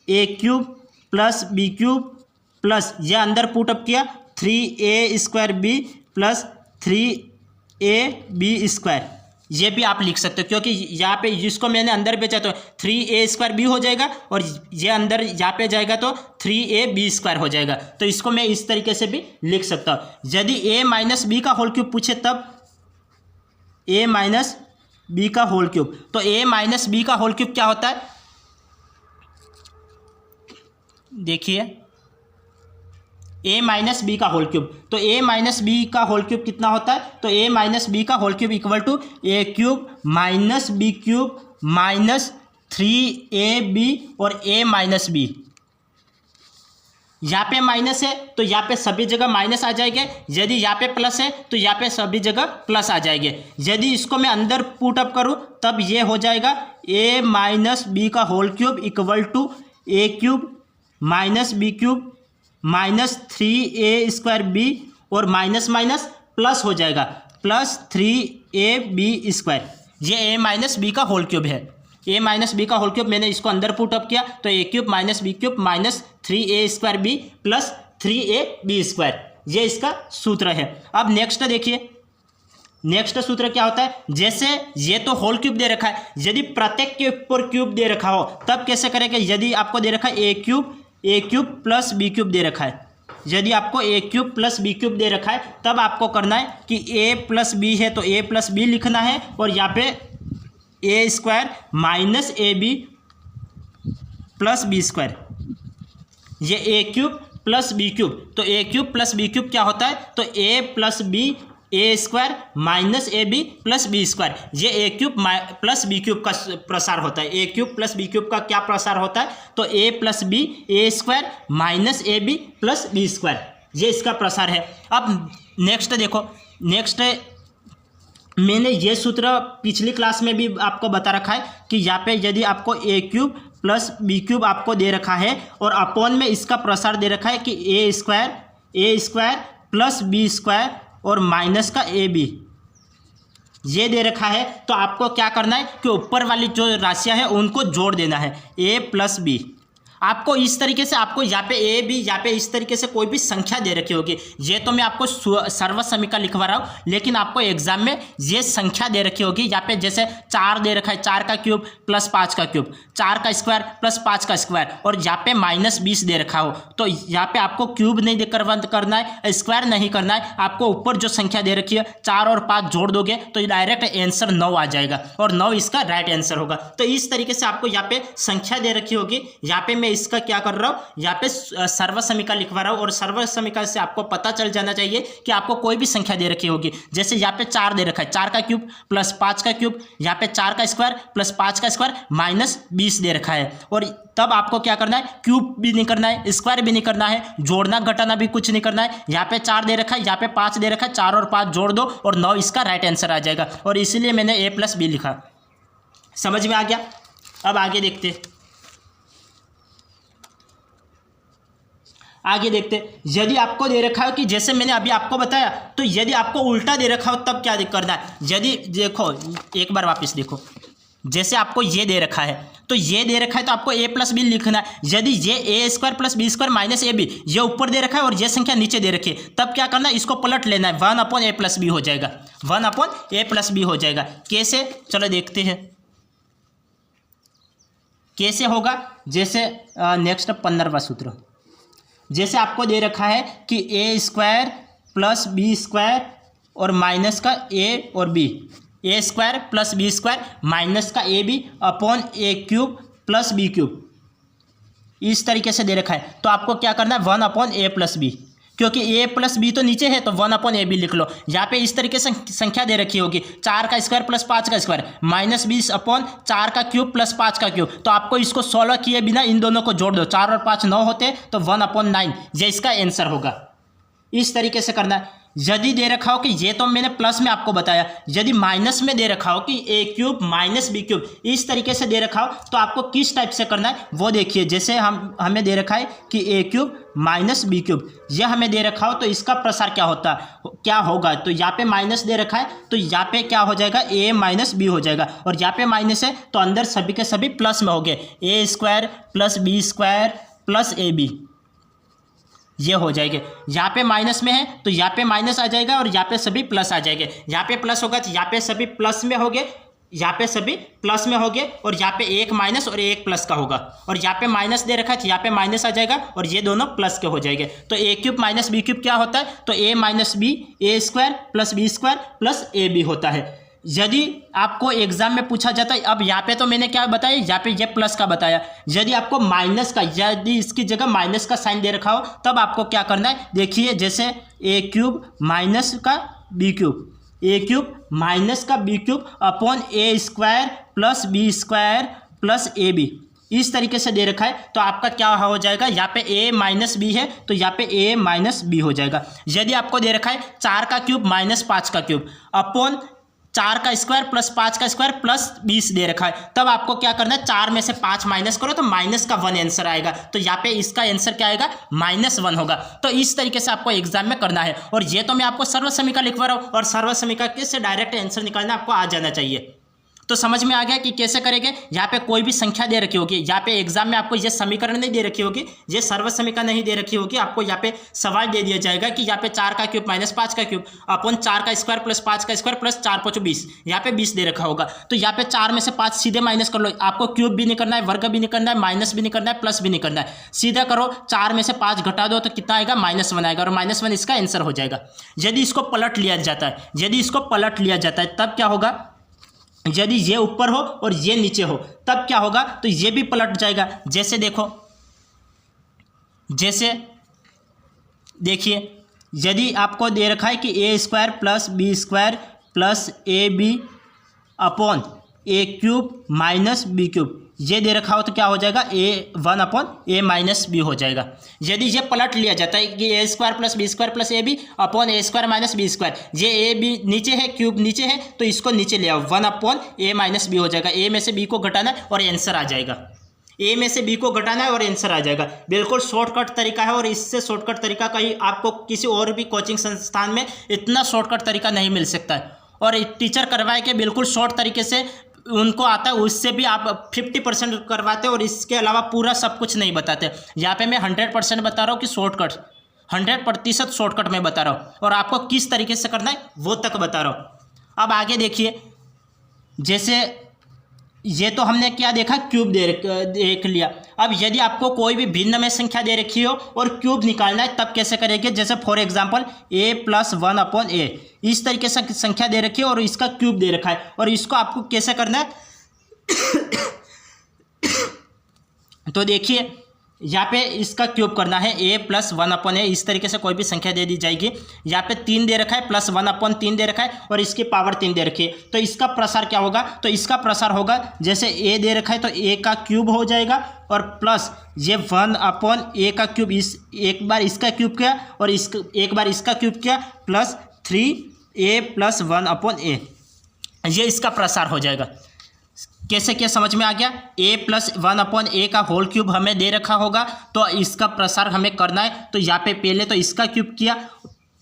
a cube plus b cube plus ये अंदर पुट अप किया 3a square B plus 3ab square, ये भी आप लिख सकते हो, क्योंकि यहाँ पे जिसको मैंने अंदर भेजा तो 3a² हो जाएगा, और ये अंदर यहाँ पे जाएगा तो 3ab² हो जाएगा। तो इसको मैं इस तरीके से भी लिख सकता हूँ। यदि a माइनस बी का होल क्यूब पूछे तब a माइनस बी का होल क्यूब, तो a माइनस बी का होल क्यूब क्या होता है, देखिए a माइनस बी का होल क्यूब, तो a माइनस बी का होल क्यूब कितना होता है, तो a माइनस बी का whole cube equal to a³ minus b³ minus 3ab और a माइनस बी। यहाँ पे माइनस है तो यहाँ पे सभी जगह माइनस आ जाएंगे, यदि यहाँ पे प्लस है तो यहाँ पे सभी जगह प्लस आ जाएंगे। यदि इसको मैं अंदर पुट अप करूँ तब ये हो जाएगा a माइनस बी का whole cube equal to a³ minus b³ minus 3a² और माइनस माइनस प्लस हो जाएगा प्लस 3ab²। ये a माइनस बी का होल क्यूब है। a माइनस बी का होल क्यूब मैंने इसको अंदर पुट अप किया तो a³ minus b³ minus 3a² plus 3ab², ये इसका सूत्र है। अब नेक्स्ट देखिए, नेक्स्ट सूत्र क्या होता है, जैसे ये तो होल क्यूब दे रखा है, यदि प्रत्येक के ऊपर क्यूब दे रखा हो तब कैसे करेंगे। यदि आपको दे रखा है a³ प्लस b³ दे रखा है, यदि आपको a³ प्लस b³ दे रखा है तब आपको करना है कि a प्लस b है तो a प्लस b लिखना है, और यहाँ पे a² minus ab plus b², ये a³ प्लस b³ तो a³ प्लस b³ क्या होता है, तो a plus b a² minus ab plus b², ये a³ प्लस b³ का प्रसार होता है। a³ प्लस b³ का क्या प्रसार होता है, तो a plus b a² minus ab plus b², ये इसका प्रसार है। अब नेक्स्ट देखो, नेक्स्ट मैंने ये सूत्र पिछली क्लास में भी आपको बता रखा है कि यहाँ पे यदि आपको a³ प्लस b³ आपको दे रखा है और अपॉन में इसका प्रसार दे रखा है कि a² प्लस b² और माइनस का ab, ये दे रखा है, तो आपको क्या करना है कि ऊपर वाली जो राशियां है उनको जोड़ देना है a प्लस b। आपको इस तरीके से, आपको यहाँ पे a b, यहाँ पे इस तरीके से कोई भी संख्या दे रखी होगी, ये तो मैं आपको सर्व समीका लिखवा रहा हूँ, लेकिन आपको एग्जाम में ये संख्या दे रखी होगी। यहाँ पे जैसे 4 दे रखा है, 4 का क्यूब प्लस 5 का क्यूब, 4 का स्क्वायर प्लस 5 का स्क्वायर, और यहाँ पे माइनस 20 दे रखा हो, तो यहाँ पे आपको क्यूब नहीं करना है, स्क्वायर नहीं करना है, आपको ऊपर जो संख्या दे रखी है 4 और 5 जोड़ दोगे तो डायरेक्ट आंसर 9 आ जाएगा, और 9 इसका राइट आंसर होगा। तो इस तरीके से आपको यहाँ पे संख्या दे रखी होगी, यहाँ पे मैं इसका क्या कर रहा हूं, यहाँ पे सर्व समीका लिखवा रहा हूं, और सर्व समीका से आपको पता चल जाना चाहिए कि आपको कोई भी संख्या दे रखी होगी। जैसे यहाँ पे 4 दे रखा है, 4 का क्यूब प्लस 5 का क्यूब, यहाँ पे 4 का स्क्वायर प्लस 5 का स्क्वायर माइनस 20 दे रखा है, और तब आपको क्या करना है, क्यूब भी नहीं करना है, स्क्वायर भी नहीं करना है, जोड़ना घटाना भी कुछ नहीं करना है। यहाँ पे 4 दे रखा है, यहाँ पे 5 दे रखा है, 4 और 5 जोड़ दो और 9 इसका राइट आंसर आ जाएगा, और इसीलिए मैंने a प्लस b लिखा। समझ में आ गया। अब आगे देखते, यदि आपको दे रखा हो कि जैसे मैंने अभी आपको बताया, तो यदि आपको उल्टा दे रखा हो तब क्या करना है। यदि देखो, एक बार वापस देखो, जैसे आपको ये दे रखा है, तो ये दे रखा है तो आपको a प्लस बी लिखना है। यदि ये a² plus b² minus ab ये ऊपर दे रखा है और ये संख्या नीचे दे रखी है, तब क्या करना है, इसको पलट लेना है, 1/a प्लस b हो जाएगा, 1/a प्लस b हो जाएगा। कैसे, चलो देखते हैं कैसे होगा। जैसे नेक्स्ट 15वां सूत्र, जैसे आपको दे रखा है कि a² प्लस b² और माइनस का a और b, a² plus b² minus का ab upon a³ plus b³, इस तरीके से दे रखा है, तो आपको क्या करना है, 1/a प्लस b, क्योंकि a प्लस b तो नीचे है तो 1/ab लिख लो। यहाँ पे इस तरीके से संख्या दे रखी होगी, 4 का स्क्वायर प्लस 5 का स्क्वायर माइनस 20 अपॉन 4 का क्यूब प्लस 5 का क्यूब, तो आपको इसको 16 किए बिना इन दोनों को जोड़ दो, 4 और 5 9 होते तो 1/9, ये इसका आंसर होगा। इस तरीके से करना है। यदि दे रखा हो कि ये तो मैंने प्लस में आपको बताया, यदि माइनस में दे रखा हो कि a³ माइनस b³, इस तरीके से दे रखा हो तो आपको किस टाइप से करना है वो देखिए। जैसे हमें दे रखा है कि a³ माइनस b³, यह हमें दे रखा हो तो इसका प्रसार क्या होगा, तो यहाँ पे माइनस दे रखा है तो यहाँ पे क्या हो जाएगा, a माइनस b हो जाएगा, और यहाँ पे माइनस है तो अंदर सभी के सभी प्लस में हो गए, a² plus b² plus ab, ये हो जाएंगे। यहाँ पे माइनस में है तो यहाँ पे माइनस आ जाएगा और यहाँ पे सभी प्लस आ जाएंगे। यहाँ पे प्लस होगा तो यहाँ पे सभी प्लस में होंगे, यहाँ पे सभी प्लस में होंगे और यहाँ पे एक माइनस और एक प्लस का होगा। और यहाँ पे माइनस दे रखा है तो यहाँ पे माइनस आ जाएगा और ये दोनों प्लस के हो जाएंगे। तो a cube minus b cube क्या होता है? तो a minus b, a square plus B square plus a B होता है। यदि आपको एग्जाम में पूछा जाता है, अब यहाँ पे तो मैंने क्या बताया, यहाँ पे ये प्लस का बताया, यदि आपको माइनस का, यदि इसकी जगह माइनस का साइन दे रखा हो तब आपको क्या करना है, देखिए जैसे ए क्यूब माइनस का b cube, a cube minus का b cube upon a square plus B square plus a b, इस तरीके से दे रखा है। तो आपका क्या हो जाएगा, यहाँ पे a माइनस बी है तो यहाँ पे a माइनस बी हो जाएगा। यदि आपको दे रखा है 4 का क्यूब माइनस 5 का क्यूब अपॉन 4 का स्क्वायर प्लस 5 का स्क्वायर प्लस 20 दे रखा है, तब आपको क्या करना है, 4 में से 5 माइनस करो तो माइनस का 1 आंसर आएगा। तो यहाँ पे इसका आंसर क्या आएगा, -1 होगा। तो इस तरीके से आपको एग्जाम में करना है। और ये तो मैं आपको सर्व समीकरण लिखवा रहा हूँ और सर्व समीकरण से डायरेक्ट आंसर निकालना आपको आ जाना चाहिए। तो समझ में आ गया कि कैसे करेंगे। यहाँ पे कोई भी संख्या दे रखी होगी, यहाँ पे एग्जाम में आपको ये समीकरण नहीं दे रखी होगी, ये सर्व समीकरण नहीं दे रखी होगी, आपको यहाँ पे सवाल दे दिया जाएगा कि यहाँ पे 4 का क्यूब माइनस 5 का क्यूब अपॉन 4 का स्क्वायर प्लस 5 का स्क्वायर प्लस 4 5 20, यहाँ पे 20 दे रखा होगा। तो यहाँ पे 4 में से 5 सीधे माइनस कर लो, आपको क्यूब भी नहीं करना है, वर्ग भी नहीं करना है, माइनस भी नहीं करना है, प्लस भी नहीं करना है, सीधा करो। 4 में से 5 घटा दो तो कितना आएगा, -1 आएगा और -1 इसका आंसर हो जाएगा। यदि इसको पलट लिया जाता है, यदि इसको पलट लिया जाता है तब क्या होगा, यदि ये ऊपर हो और ये नीचे हो तब क्या होगा, तो ये भी पलट जाएगा। जैसे देखो, जैसे देखिए यदि आपको दे रखा है कि a square plus B square plus a b upon a cube minus b cube, ये दे रखा हो तो क्या हो जाएगा, A1 अपॉन ए माइनस बी हो जाएगा। यदि ये पलट लिया जाता है कि a square plus B square plus a b upon a square minus b square, ये ए बी नीचे है, क्यूब नीचे है, तो इसको नीचे ले आओ, 1 अपॉन ए माइनस बी हो जाएगा। ए में से बी को घटाना है और आंसर आ जाएगा, ए में से बी को घटाना है और आंसर आ जाएगा। बिल्कुल शॉर्टकट तरीका है और इससे शॉर्टकट तरीका कहीं आपको किसी और भी कोचिंग संस्थान में इतना शॉर्टकट तरीका नहीं मिल सकता है। और टीचर करवाए के बिल्कुल शॉर्ट तरीके से उनको आता है, उससे भी आप 50% करवाते और इसके अलावा पूरा सब कुछ नहीं बताते। यहाँ पे मैं 100% बता रहा हूँ कि शॉर्टकट, 100% शॉर्टकट में बता रहा हूँ और आपको किस तरीके से करना है वो तक बता रहा हूँ। अब आगे देखिए, जैसे ये तो हमने क्या देखा, क्यूब देख लिया। अब यदि आपको कोई भी भिन्न में संख्या दे रखी हो और क्यूब निकालना है तब कैसे करेंगे, जैसे फॉर एग्जांपल a+1 अपॉन ए, इस तरीके से संख्या दे रखी है और इसका क्यूब दे रखा है और इसको आपको कैसे करना है तो देखिए यहाँ पे इसका क्यूब करना है, a+1 अपॉन ए, इस तरीके से कोई भी संख्या दे दी जाएगी। यहाँ पे 3 दे रखा है, +1 अपॉन 3 दे रखा है और इसकी पावर 3 दे रखी है। तो इसका प्रसार क्या होगा, तो इसका प्रसार होगा जैसे a दे रखा है तो a का क्यूब हो जाएगा और प्लस ये 1 अपॉन a का क्यूब, इस एक बार इसका क्यूब किया और एक बार इसका क्यूब किया प्लस 3a+1 अपॉन ए, ये इसका प्रसार हो जाएगा। कैसे क्या समझ में आ गया, a+1 अपॉन ए का होल क्यूब हमें दे रखा होगा तो इसका प्रसार हमें करना है। तो यहाँ पे पहले तो इसका क्यूब किया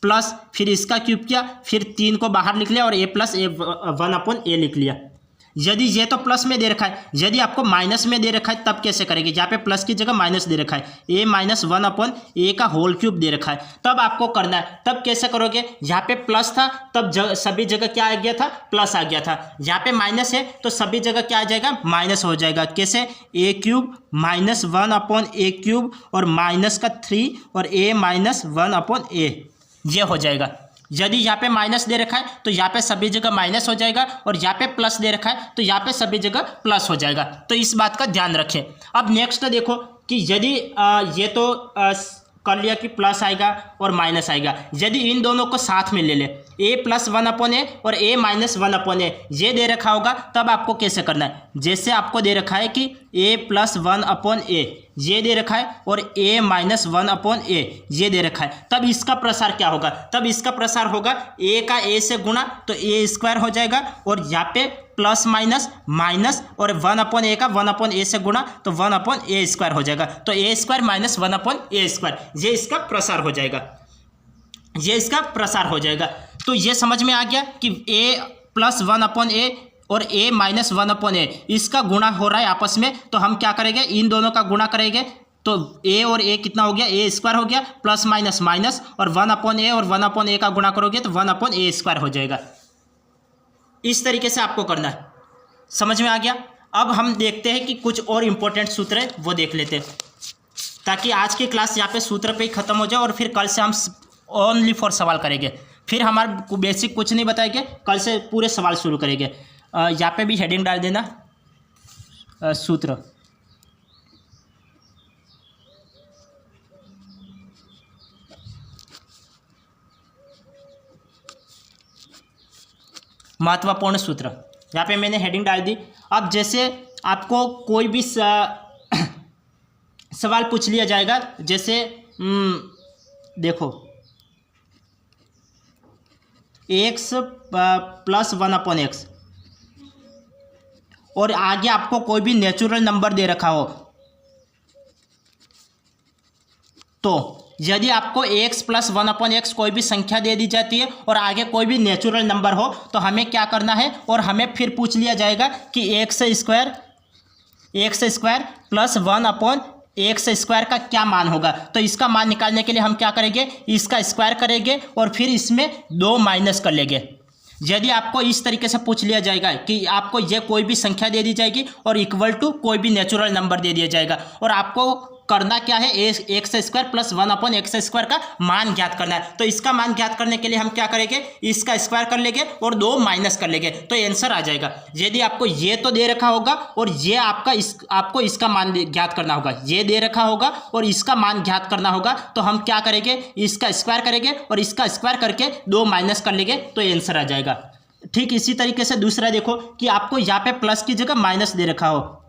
प्लस फिर इसका क्यूब किया, फिर 3 को बाहर लिख लिया और a+1 अपॉन ए लिख लिया। यदि ये तो प्लस में दे रखा है, यदि आपको माइनस में दे रखा है तब कैसे करेंगे, यहाँ पे प्लस की जगह माइनस दे रखा है, a-1 अपॉन ए का होल क्यूब दे रखा है, तब आपको करना है। तब कैसे करोगे, यहाँ पे प्लस था तब सभी जगह क्या आ गया था, प्लस आ गया था। यहाँ पे माइनस है तो सभी जगह क्या आ जाएगा, माइनस हो जाएगा। कैसे, a³ -1 अपॉन ए क्यूब और माइनस का 3 और a-1 अपॉन ए, ये हो जाएगा। यदि यहाँ पे माइनस दे रखा है तो यहाँ पे सभी जगह माइनस हो जाएगा और यहाँ पे प्लस दे रखा है तो यहाँ पे सभी जगह प्लस हो जाएगा। तो इस बात का ध्यान रखें। अब नेक्स्ट देखो कि यदि ये तो कर लिया कि प्लस आएगा और माइनस आएगा, यदि इन दोनों को साथ में ले ले, a+1 अपॉन ए और a-1 अपॉन ए, ये दे रखा होगा तब आपको कैसे करना है। जैसे आपको दे रखा है कि a+1 अपॉन ए, ये दे रखा है और a-1 अपॉन ए, ये दे रखा है, तब इसका प्रसार क्या होगा, तब इसका प्रसार होगा a का a से गुणा तो a² हो जाएगा और यहाँ पे प्लस माइनस माइनस और 1 अपॉन ए का 1 अपॉन ए से गुणा तो 1 अपॉन a² हो जाएगा। तो a² माइनस 1 अपॉन a², ये इसका प्रसार हो जाएगा, ये इसका प्रसार हो जाएगा। तो ये समझ में आ गया कि a+1 अपॉन ए और a-1 अपॉन ए इसका गुणा हो रहा है आपस में, तो हम क्या करेंगे, इन दोनों का गुणा करेंगे तो ए और ए कितना हो गया, ए स्क्वायर हो गया, प्लस माइनस माइनस, और 1/a और 1/a का गुणा करोगे तो 1/a स्क्वायर हो जाएगा। इस तरीके से आपको करना है। समझ में आ गया। अब हम देखते हैं कि कुछ और इंपॉर्टेंट सूत्र है वो देख लेते हैं, ताकि आज की क्लास यहाँ पे सूत्र पे ही खत्म हो जाए और फिर कल से हम ओनली फॉर सवाल करेंगे। फिर हमारा बेसिक कुछ नहीं बताएंगे, कल से पूरे सवाल शुरू करेंगे। यहाँ पे भी हेडिंग डाल देना सूत्र। महत्वपूर्ण सूत्र, यहाँ पे मैंने हेडिंग डाल दी। अब जैसे आपको कोई भी सवाल पूछ लिया जाएगा, जैसे देखो x + 1/x, और आगे आपको कोई भी नेचुरल नंबर दे रखा हो, तो यदि आपको x + 1/x कोई भी संख्या दे दी जाती है और आगे कोई भी नेचुरल नंबर हो, तो हमें क्या करना है, और हमें फिर पूछ लिया जाएगा कि x² + 1/x² का क्या मान होगा। तो इसका मान निकालने के लिए हम क्या करेंगे, इसका स्क्वायर करेंगे और फिर इसमें 2 माइनस कर लेंगे। यदि आपको इस तरीके से पूछ लिया जाएगा कि आपको ये कोई भी संख्या दे दी जाएगी और इक्वल टू कोई भी नेचुरल नंबर दे दिया जाएगा, और आपको करना क्या है, x² + 1/x² का मान ज्ञात करना है। तो इसका मान ज्ञात करने के लिए हम क्या करेंगे, इसका स्क्वायर कर लेंगे और 2 माइनस कर लेंगे, तो आंसर आ जाएगा। यदि आपको ये तो दे रखा होगा और ये आपको इसका मान ज्ञात करना होगा, ये दे रखा होगा और इसका मान ज्ञात करना होगा, तो हम क्या करेंगे, इसका स्क्वायर करेंगे और इसका स्क्वायर करके 2 माइनस कर लेंगे, तो आंसर आ जाएगा। ठीक इसी तरीके से दूसरा देखो कि आपको यहाँ पे प्लस की जगह माइनस दे रखा हो,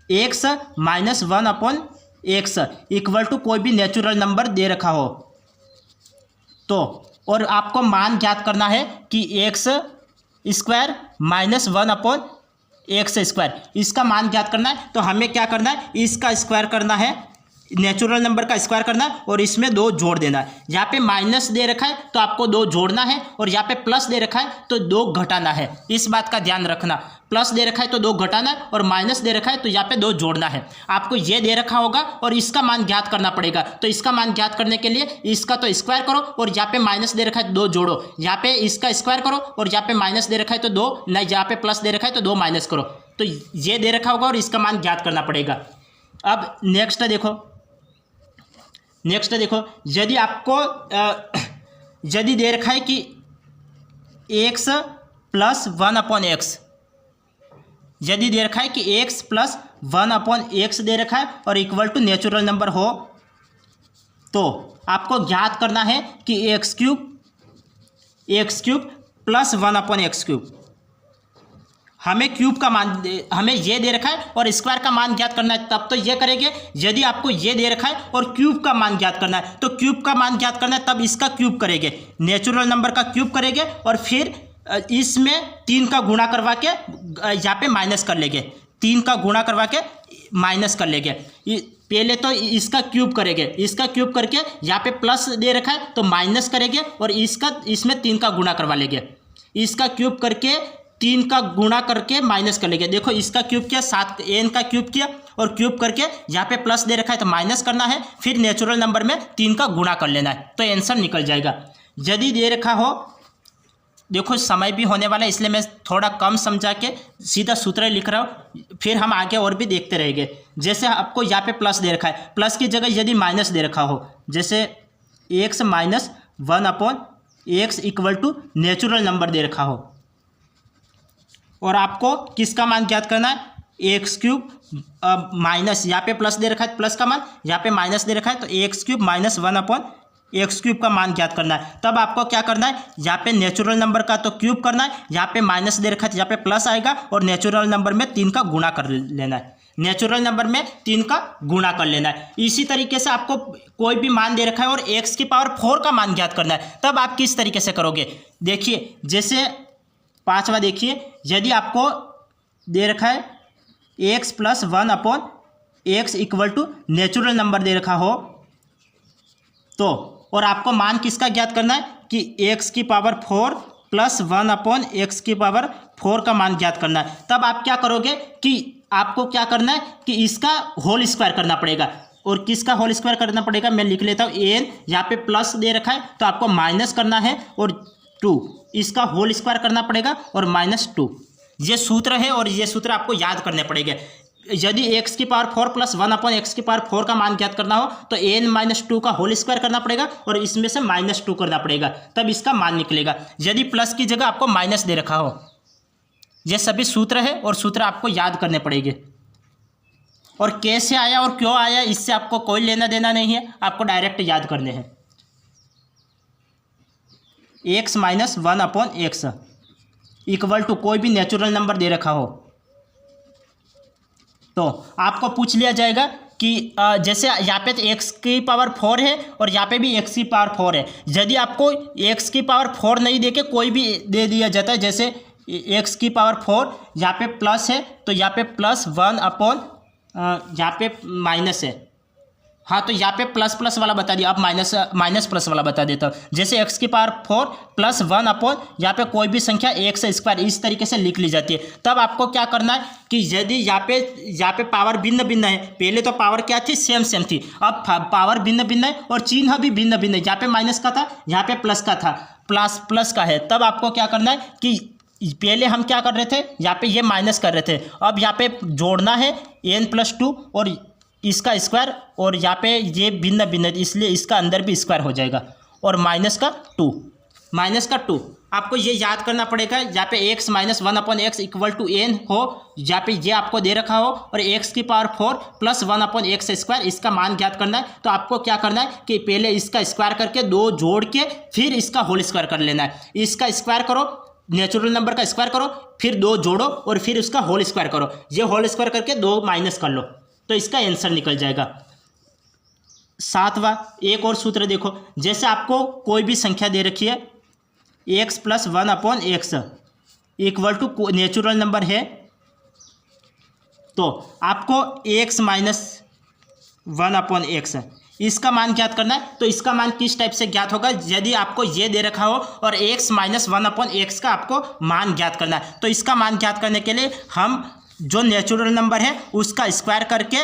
x - 1/x इक्वल टू कोई भी नेचुरल नंबर दे रखा हो, तो और आपको मान ज्ञात करना है कि x² - 1/x², इसका मान ज्ञात करना है। तो हमें क्या करना है, इसका स्क्वायर करना है, नेचुरल नंबर का स्क्वायर करना है और इसमें 2 जोड़ देना है। यहाँ पे माइनस दे रखा है तो आपको 2 जोड़ना है, और यहाँ पे प्लस दे रखा है तो 2 घटाना है। इस बात का ध्यान रखना, प्लस दे रखा है तो 2 घटाना है और माइनस दे रखा है तो यहाँ पे 2 जोड़ना है। आपको ये दे रखा होगा और इसका मान ज्ञात करना पड़ेगा, तो इसका मान ज्ञात करने के लिए इसका तो स्क्वायर करो और यहाँ पे माइनस दे रखा है 2 जोड़ो, यहाँ पे इसका स्क्वायर करो और यहाँ पे माइनस दे रखा है तो 2 नहीं, यहाँ पे प्लस दे रखा है तो 2 माइनस करो, तो ये दे रखा होगा और इसका मान ज्ञात करना पड़ेगा। अब नेक्स्ट देखो, यदि आपको यदि दे रखा है कि x + 1/x, यदि दे रखा है कि x + 1/x दे रखा है और इक्वल टू नेचुरल नंबर हो, तो आपको ज्ञात करना है कि x³ + 1/x³, हमें क्यूब का मान हमें ये दे रखा है और स्क्वायर का मान ज्ञात करना है, तब तो ये करेंगे। यदि आपको ये दे रखा है और क्यूब का मान ज्ञात करना है, तो क्यूब का मान ज्ञात करना है, तब इसका क्यूब करेंगे, नेचुरल नंबर का क्यूब करेंगे और फिर इसमें 3 का गुणा करवा के यहाँ पे माइनस कर लेंगे, 3 का गुणा करवा के माइनस कर लेंगे। पहले तो इसका क्यूब करेंगे, इसका क्यूब करके यहाँ पे प्लस दे रखा है तो माइनस करेंगे और इसमें 3 का गुणा करवा लेंगे, इसका क्यूब करके 3 का गुणा करके माइनस कर लेंगे। देखो इसका क्यूब किया, 7 n का क्यूब किया और क्यूब करके यहाँ पे प्लस दे रखा है तो माइनस करना है, फिर नेचुरल नंबर में 3 का गुणा कर लेना है, तो आंसर निकल जाएगा। यदि दे रखा हो, देखो समय भी होने वाला है इसलिए मैं थोड़ा कम समझा के सीधा सूत्र लिख रहा हूँ, फिर हम आगे और भी देखते रहेंगे। जैसे आपको यहाँ पे प्लस दे रखा है, प्लस की जगह यदि माइनस दे रखा हो, जैसे x - 1/x equal to natural number दे रखा हो, और आपको किसका मान ज्ञात करना है, x³ माइनस, यहाँ पे प्लस दे रखा है प्लस का मान, यहाँ पे माइनस दे रखा है तो x³ - 1/x³ का मान ज्ञात करना है। तब आपको क्या करना है, यहाँ पे नेचुरल नंबर का तो क्यूब करना है, यहाँ पे माइनस दे रखा है यहाँ पे प्लस आएगा और नेचुरल नंबर में 3 का गुणा कर लेना है, नेचुरल नंबर में 3 का गुणा कर लेना है। इसी तरीके से आपको कोई भी मान दे रखा है और x⁴ का मान ज्ञात करना है, तब आप किस तरीके से करोगे। देखिए जैसे 5वां देखिए, यदि आपको दे रखा है x + 1/x equal to natural number दे रखा हो, तो और आपको मान किसका ज्ञात करना है कि x⁴ + 1/x⁴ का मान ज्ञात करना है, तब आप क्या करोगे कि आपको क्या करना है कि इसका होल स्क्वायर करना पड़ेगा। और किसका होल स्क्वायर करना पड़ेगा, मैं लिख लेता हूँ एन, यहाँ पे प्लस दे रखा है तो आपको माइनस करना है और 2 इसका होल स्क्वायर करना पड़ेगा और -2। ये सूत्र है और ये सूत्र आपको याद करने पड़ेंगे। यदि x की पावर 4 प्लस 1/x की पावर 4 का मान ज्ञात करना हो तो n-2 का होल स्क्वायर करना पड़ेगा और इसमें से -2 करना पड़ेगा, तब इसका मान निकलेगा। यदि प्लस की जगह आपको माइनस दे रखा हो, ये सभी सूत्र है और सूत्र आपको याद करने पड़ेंगे। और कैसे आया और क्यों आया इससे आपको कोई लेना देना नहीं है, आपको डायरेक्ट याद करने हैं। x - 1/x इक्वल टू कोई भी नेचुरल नंबर दे रखा हो तो आपको पूछ लिया जाएगा कि जैसे यहाँ पे x की पावर 4 है और यहाँ पे भी x की पावर 4 है। यदि आपको x की पावर 4 नहीं दे के कोई भी दे दिया जाता है, जैसे x की पावर 4 यहाँ पे प्लस है तो यहाँ पे +1 यहाँ पे माइनस है, हाँ तो यहाँ पे प्लस प्लस वाला बता दिया, अब माइनस प्लस वाला बता देता हूँ। जैसे x की पावर 4 +1 यहाँ पे कोई भी संख्या x² इस तरीके से लिख ली जाती है। तब आपको क्या करना है कि यदि यहाँ पे पावर भिन्न भिन्न है, पहले तो पावर क्या थी, सेम थी, अब पावर भिन्न भिन्न है और चिन्ह भी भिन्न भिन्न है। यहाँ पे माइनस का था, यहाँ पे प्लस का था, प्लस का है। तब आपको क्या करना है कि पहले हम क्या कर रहे थे, यहाँ पे ये माइनस कर रहे थे, अब यहाँ पे जोड़ना है n+2 और इसका स्क्वायर और यहाँ पे ये भिन्न भिन्न इसलिए इसका अंदर भी स्क्वायर हो जाएगा और -2 आपको ये याद करना पड़ेगा। यहाँ पे x - 1/x equal to n हो, यहाँ पे ये आपको दे रखा हो और x की पावर 4 + 1/x² इसका मान ज्ञात करना है। तो आपको क्या करना है कि पहले इसका स्क्वायर करके 2 जोड़ के फिर इसका होल स्क्वायर कर लेना है। इसका स्क्वायर करो, नेचुरल नंबर का स्क्वायर करो, फिर 2 जोड़ो और फिर उसका होल स्क्वायर करो। ये होल स्क्वायर करके 2 माइनस कर लो तो इसका आंसर निकल जाएगा। 7वां एक और सूत्र देखो, जैसे आपको कोई भी संख्या दे रखी है x + 1/x equal to natural number है, तो आपको x - 1/x इसका मान ज्ञात करना है। तो इसका मान किस टाइप से ज्ञात होगा, यदि आपको ये दे रखा हो और x - 1/x का आपको मान ज्ञात करना है, तो इसका मान ज्ञात करने के लिए हम जो नेचुरल नंबर है उसका स्क्वायर करके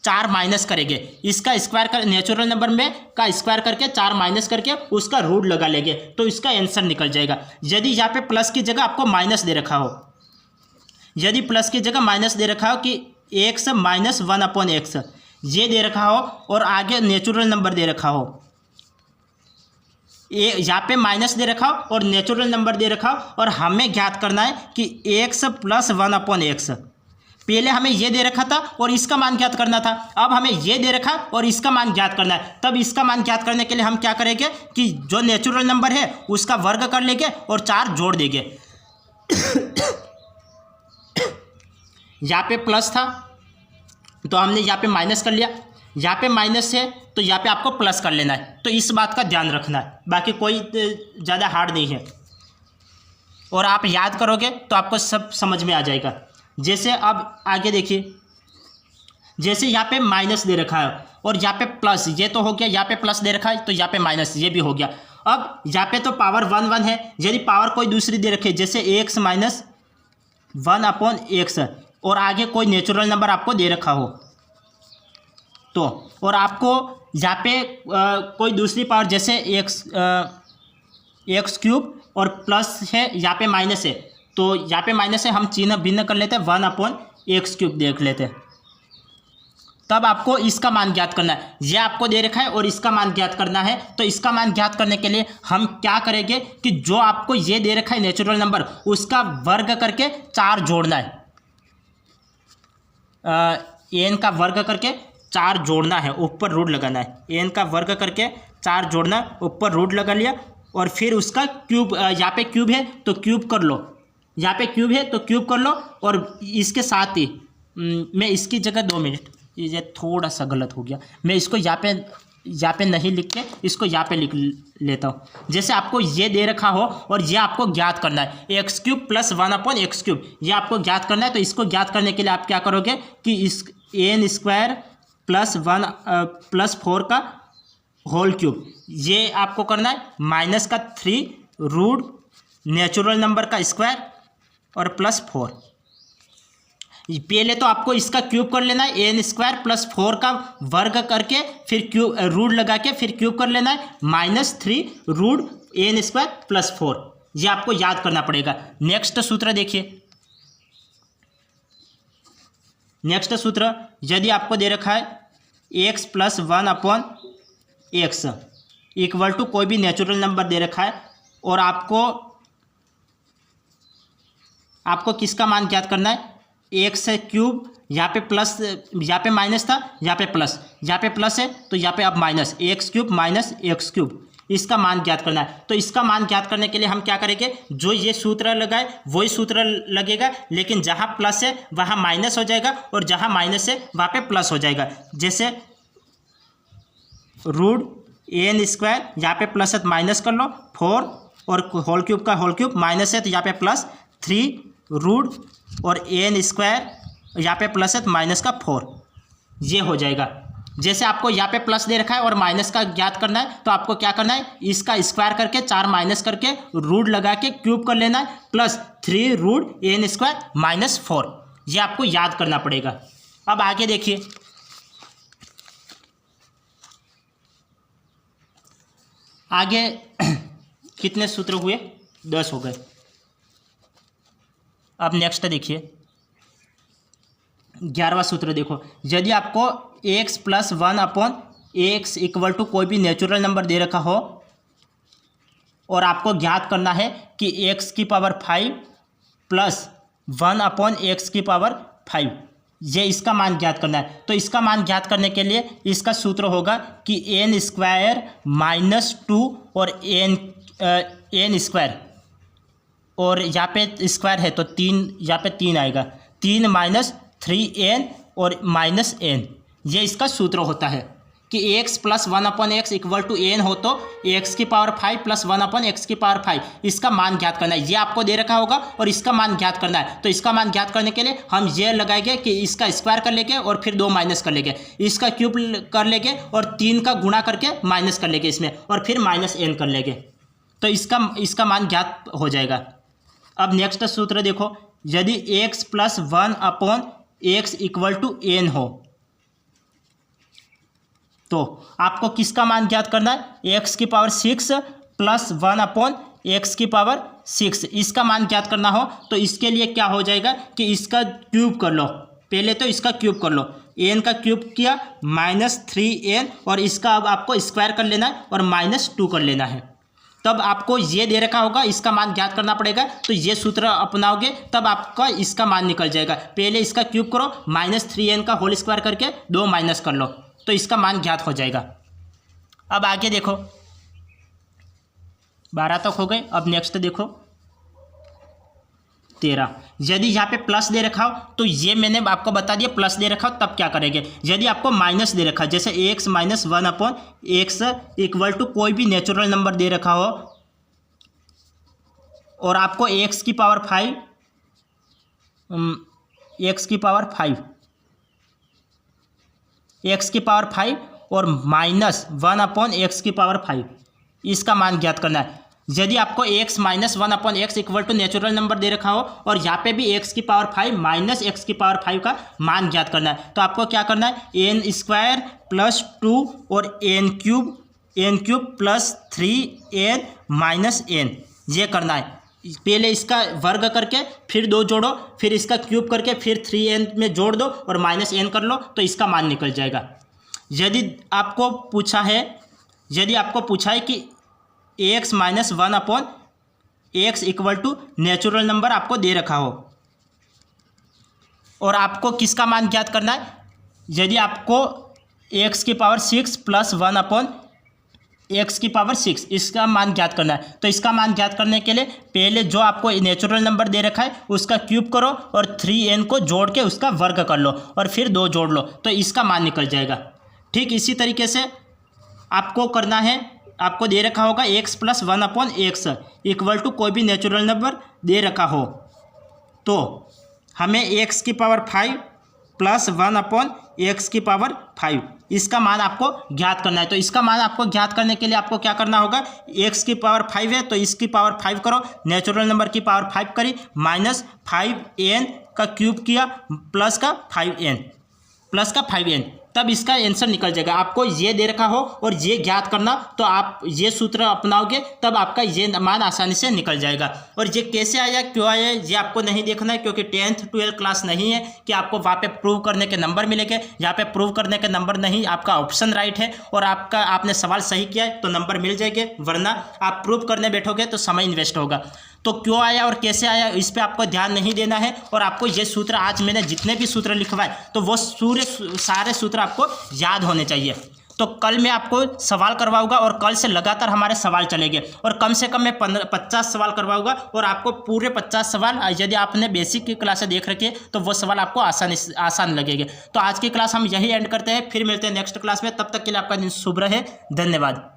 4 माइनस करेंगे। इसका स्क्वायर कर नेचुरल नंबर में का स्क्वायर करके 4 माइनस करके उसका रूट लगा लेंगे तो इसका आंसर निकल जाएगा। यदि यहाँ पे प्लस की जगह आपको माइनस दे रखा हो, यदि प्लस की जगह माइनस दे रखा हो कि x - 1/x ये दे रखा हो और आगे नेचुरल नंबर दे रखा हो, यहाँ पे माइनस दे रखा हो और नेचुरल नंबर दे रखा हो और हमें ज्ञात करना है कि x + 1/x। पहले हमें ये दे रखा था और इसका मान ज्ञात करना था, अब हमें ये दे रखा और इसका मान ज्ञात करना है। तब इसका मान ज्ञात करने के लिए हम क्या करेंगे कि जो नेचुरल नंबर है उसका वर्ग कर लेंगे और 4 जोड़ देंगे। यहाँ पे प्लस था तो हमने यहाँ पे माइनस कर लिया, यहाँ पे माइनस है तो यहाँ पे आपको प्लस कर लेना है। तो इस बात का ध्यान रखना है, बाकी कोई ज़्यादा हार्ड नहीं है और आप याद करोगे तो आपको सब समझ में आ जाएगा। जैसे अब आगे देखिए, जैसे यहाँ पे माइनस दे रखा है और यहाँ पे प्लस, ये तो हो गया, यहाँ पे प्लस दे रखा है तो यहाँ पे माइनस, ये भी हो गया। अब यहाँ पे तो पावर 1 है, यदि पावर कोई दूसरी दे रखे जैसे x - 1/x और आगे कोई नेचुरल नंबर आपको दे रखा हो तो, और आपको यहाँ पे कोई दूसरी पावर जैसे x³ और प्लस है, यहाँ पे माइनस है तो यहाँ पे माइनस है, हम चिन्ह भिन्न कर लेते हैं, 1/x³ देख लेते हैं। तब आपको इसका मान ज्ञात करना है, ये आपको दे रखा है और इसका मान ज्ञात करना है। तो इसका मान ज्ञात करने के लिए हम क्या करेंगे कि जो आपको ये दे रखा है नेचुरल नंबर उसका वर्ग करके 4 जोड़ना है, n का वर्ग करके 4 जोड़ना है, ऊपर रूट लगाना है। n का वर्ग करके 4 जोड़ना, ऊपर रूट लगा लिया और फिर उसका क्यूब, यहाँ पे क्यूब है तो क्यूब कर लो, यहाँ पे क्यूब है तो क्यूब कर लो। और इसके साथ ही मैं इसकी जगह 2 मिनट, ये थोड़ा सा गलत हो गया, मैं इसको यहाँ पे नहीं लिख के इसको यहाँ पे लिख लेता हूँ। जैसे आपको ये दे रखा हो और ये आपको ज्ञात करना है x³ + 1/x³, ये आपको ज्ञात करना है। तो इसको ज्ञात करने के लिए आप क्या करोगे कि इस n² + 1 + 4 का होल क्यूब, ये आपको करना है -3 रूट नेचुरल नंबर का स्क्वायर और +4। पहले तो आपको इसका क्यूब कर लेना है, एन स्क्वायर प्लस 4 का वर्ग करके फिर क्यूब रूट लगा के फिर क्यूब कर लेना है, -3 रूट एन स्क्वायर प्लस 4। ये आपको याद करना पड़ेगा। नेक्स्ट सूत्र देखिए, नेक्स्ट सूत्र यदि आपको दे रखा है x + 1/x इक्वल टू कोई भी नेचुरल नंबर दे रखा है और आपको किसका मान ज्ञात करना है, एक्स क्यूब, यहाँ पे प्लस, यहाँ पे माइनस था, यहाँ पे प्लस, यहाँ पे प्लस है तो यहाँ पे अब माइनस, x³ माइनस x³, इसका मान ज्ञात करना है। तो इसका मान ज्ञात करने के लिए हम क्या करेंगे, जो ये सूत्र लगाए वही सूत्र लगेगा, लेकिन जहाँ प्लस है वहाँ माइनस हो जाएगा और जहाँ माइनस है वहाँ पे प्लस हो जाएगा। जैसे रूट एन स्क्वायर, यहाँ पे प्लस है तो माइनस कर लो 4 और होल क्यूब का होल क्यूब, माइनस है तो यहाँ पे प्लस 3 रूट और एन स्क्वायर, यहाँ पे प्लस है तो माइनस का 4, ये हो जाएगा। जैसे आपको यहाँ पे प्लस दे रखा है और माइनस का ज्ञात करना है तो आपको क्या करना है, इसका स्क्वायर करके 4 माइनस करके रूट लगा के क्यूब कर लेना है, plus 3 root n square minus 4, ये आपको याद करना पड़ेगा। अब आगे देखिए, आगे कितने सूत्र हुए, 10 हो गए। अब नेक्स्ट देखिए 11वां सूत्र देखो, यदि आपको x + 1/x इक्वल टू कोई भी नेचुरल नंबर दे रखा हो और आपको ज्ञात करना है कि x⁵ प्लस 1/x⁵, ये इसका मान ज्ञात करना है। तो इसका मान ज्ञात करने के लिए इसका सूत्र होगा कि n स्क्वायर -2 और n स्क्वायर, और यहाँ पे स्क्वायर है तो 3, यहाँ पे 3 आएगा, 3 - 3n और -n, ये इसका सूत्र होता है कि x + 1/x equal to n हो तो x⁵ प्लस 1/x⁵, इसका मान ज्ञात करना है। ये आपको दे रखा होगा और इसका मान ज्ञात करना है। तो इसका मान ज्ञात करने के लिए हम ये लगाएंगे कि इसका स्क्वायर कर लेंगे और फिर 2 माइनस कर लेंगे, इसका क्यूब कर लेंगे और 3 का गुणा करके माइनस कर लेंगे इसमें और फिर -n कर लेंगे, तो इसका मान ज्ञात हो जाएगा। अब नेक्स्ट सूत्र देखो, यदि x + 1/x equal to n हो तो आपको किसका मान ज्ञात करना है, x⁶ प्लस 1/x⁶, इसका मान ज्ञात करना हो तो इसके लिए क्या हो जाएगा कि इसका क्यूब कर लो, पहले तो इसका क्यूब कर लो, n का क्यूब किया -3n और इसका अब आपको स्क्वायर कर लेना है और -2 कर लेना है। तब आपको ये दे रखा होगा, इसका मान ज्ञात करना पड़ेगा, तो ये सूत्र अपनाओगे तब आपका इसका मान निकल जाएगा। पहले इसका क्यूब करो, -3n का होल स्क्वायर करके 2 माइनस कर लो, तो इसका मान ज्ञात हो जाएगा। अब आगे देखो, 12 तक हो गए। अब नेक्स्ट देखो 13, यदि यहाँ पे प्लस दे रखा हो तो ये मैंने आपको बता दिया, प्लस दे रखा हो तब क्या करेंगे। यदि आपको माइनस दे रखा, जैसे x - 1/x इक्वल टू कोई भी नेचुरल नंबर दे रखा हो और आपको x⁵ और -1/x⁵, इसका मान ज्ञात करना है। यदि आपको x - 1/x equal to natural number दे रखा हो और यहाँ पे भी x⁵ माइनस x⁵ का मान ज्ञात करना है, तो आपको क्या करना है, n² + 2 और n³ प्लस 3n - n, ये करना है। पहले इसका वर्ग करके फिर 2 जोड़ो, फिर इसका क्यूब करके फिर 3n में जोड़ दो और -n कर लो, तो इसका मान निकल जाएगा। यदि आपको पूछा है कि x - 1/x equal to natural number आपको दे रखा हो और आपको किसका मान ज्ञात करना है, यदि आपको x⁶ प्लस 1/x⁶ इसका मान ज्ञात करना है, तो इसका मान ज्ञात करने के लिए पहले जो आपको नेचुरल नंबर दे रखा है उसका क्यूब करो और 3n को जोड़ के उसका वर्ग कर लो और फिर 2 जोड़ लो, तो इसका मान निकल जाएगा। ठीक इसी तरीके से आपको करना है, आपको दे रखा होगा x + 1/x इक्वल टू कोई भी नेचुरल नंबर दे रखा हो तो हमें x⁵ प्लस 1/x⁵ इसका मान आपको ज्ञात करना है। तो इसका मान आपको ज्ञात करने के लिए आपको क्या करना होगा, x⁵ है तो इसकी पावर 5 करो, नेचुरल नंबर की पावर 5 करी, माइनस 5n का क्यूब किया प्लस का 5n, तब इसका आंसर निकल जाएगा। आपको ये दे रखा हो और ये ज्ञात करना, तो आप ये सूत्र अपनाओगे तब आपका ये मान आसानी से निकल जाएगा। और ये कैसे आया, क्यों आया, ये आपको नहीं देखना है, क्योंकि 10th 12th क्लास नहीं है कि आपको वहाँ पे प्रूव करने के नंबर मिलेंगे। यहाँ पे प्रूव करने के नंबर नहीं, आपका ऑप्शन राइट है और आपने सवाल सही किया है तो नंबर मिल जाएंगे, वरना आप प्रूव करने बैठोगे तो समय इन्वेस्ट होगा। तो क्यों आया और कैसे आया इस पे आपको ध्यान नहीं देना है। और आपको ये सूत्र, आज मैंने जितने भी सूत्र लिखवाए तो वो सारे सूत्र आपको याद होने चाहिए। तो कल मैं आपको सवाल करवाऊंगा और कल से लगातार हमारे सवाल चलेंगे और कम से कम मैं 50 सवाल करवाऊंगा और आपको पूरे 50 सवाल, यदि आपने बेसिक की क्लासें देख रखी है तो वो सवाल आपको आसान लगेंगे। तो आज की क्लास हम यही एंड करते हैं, फिर मिलते हैं नेक्स्ट क्लास में। तब तक के लिए आपका दिन शुभ रहे, धन्यवाद।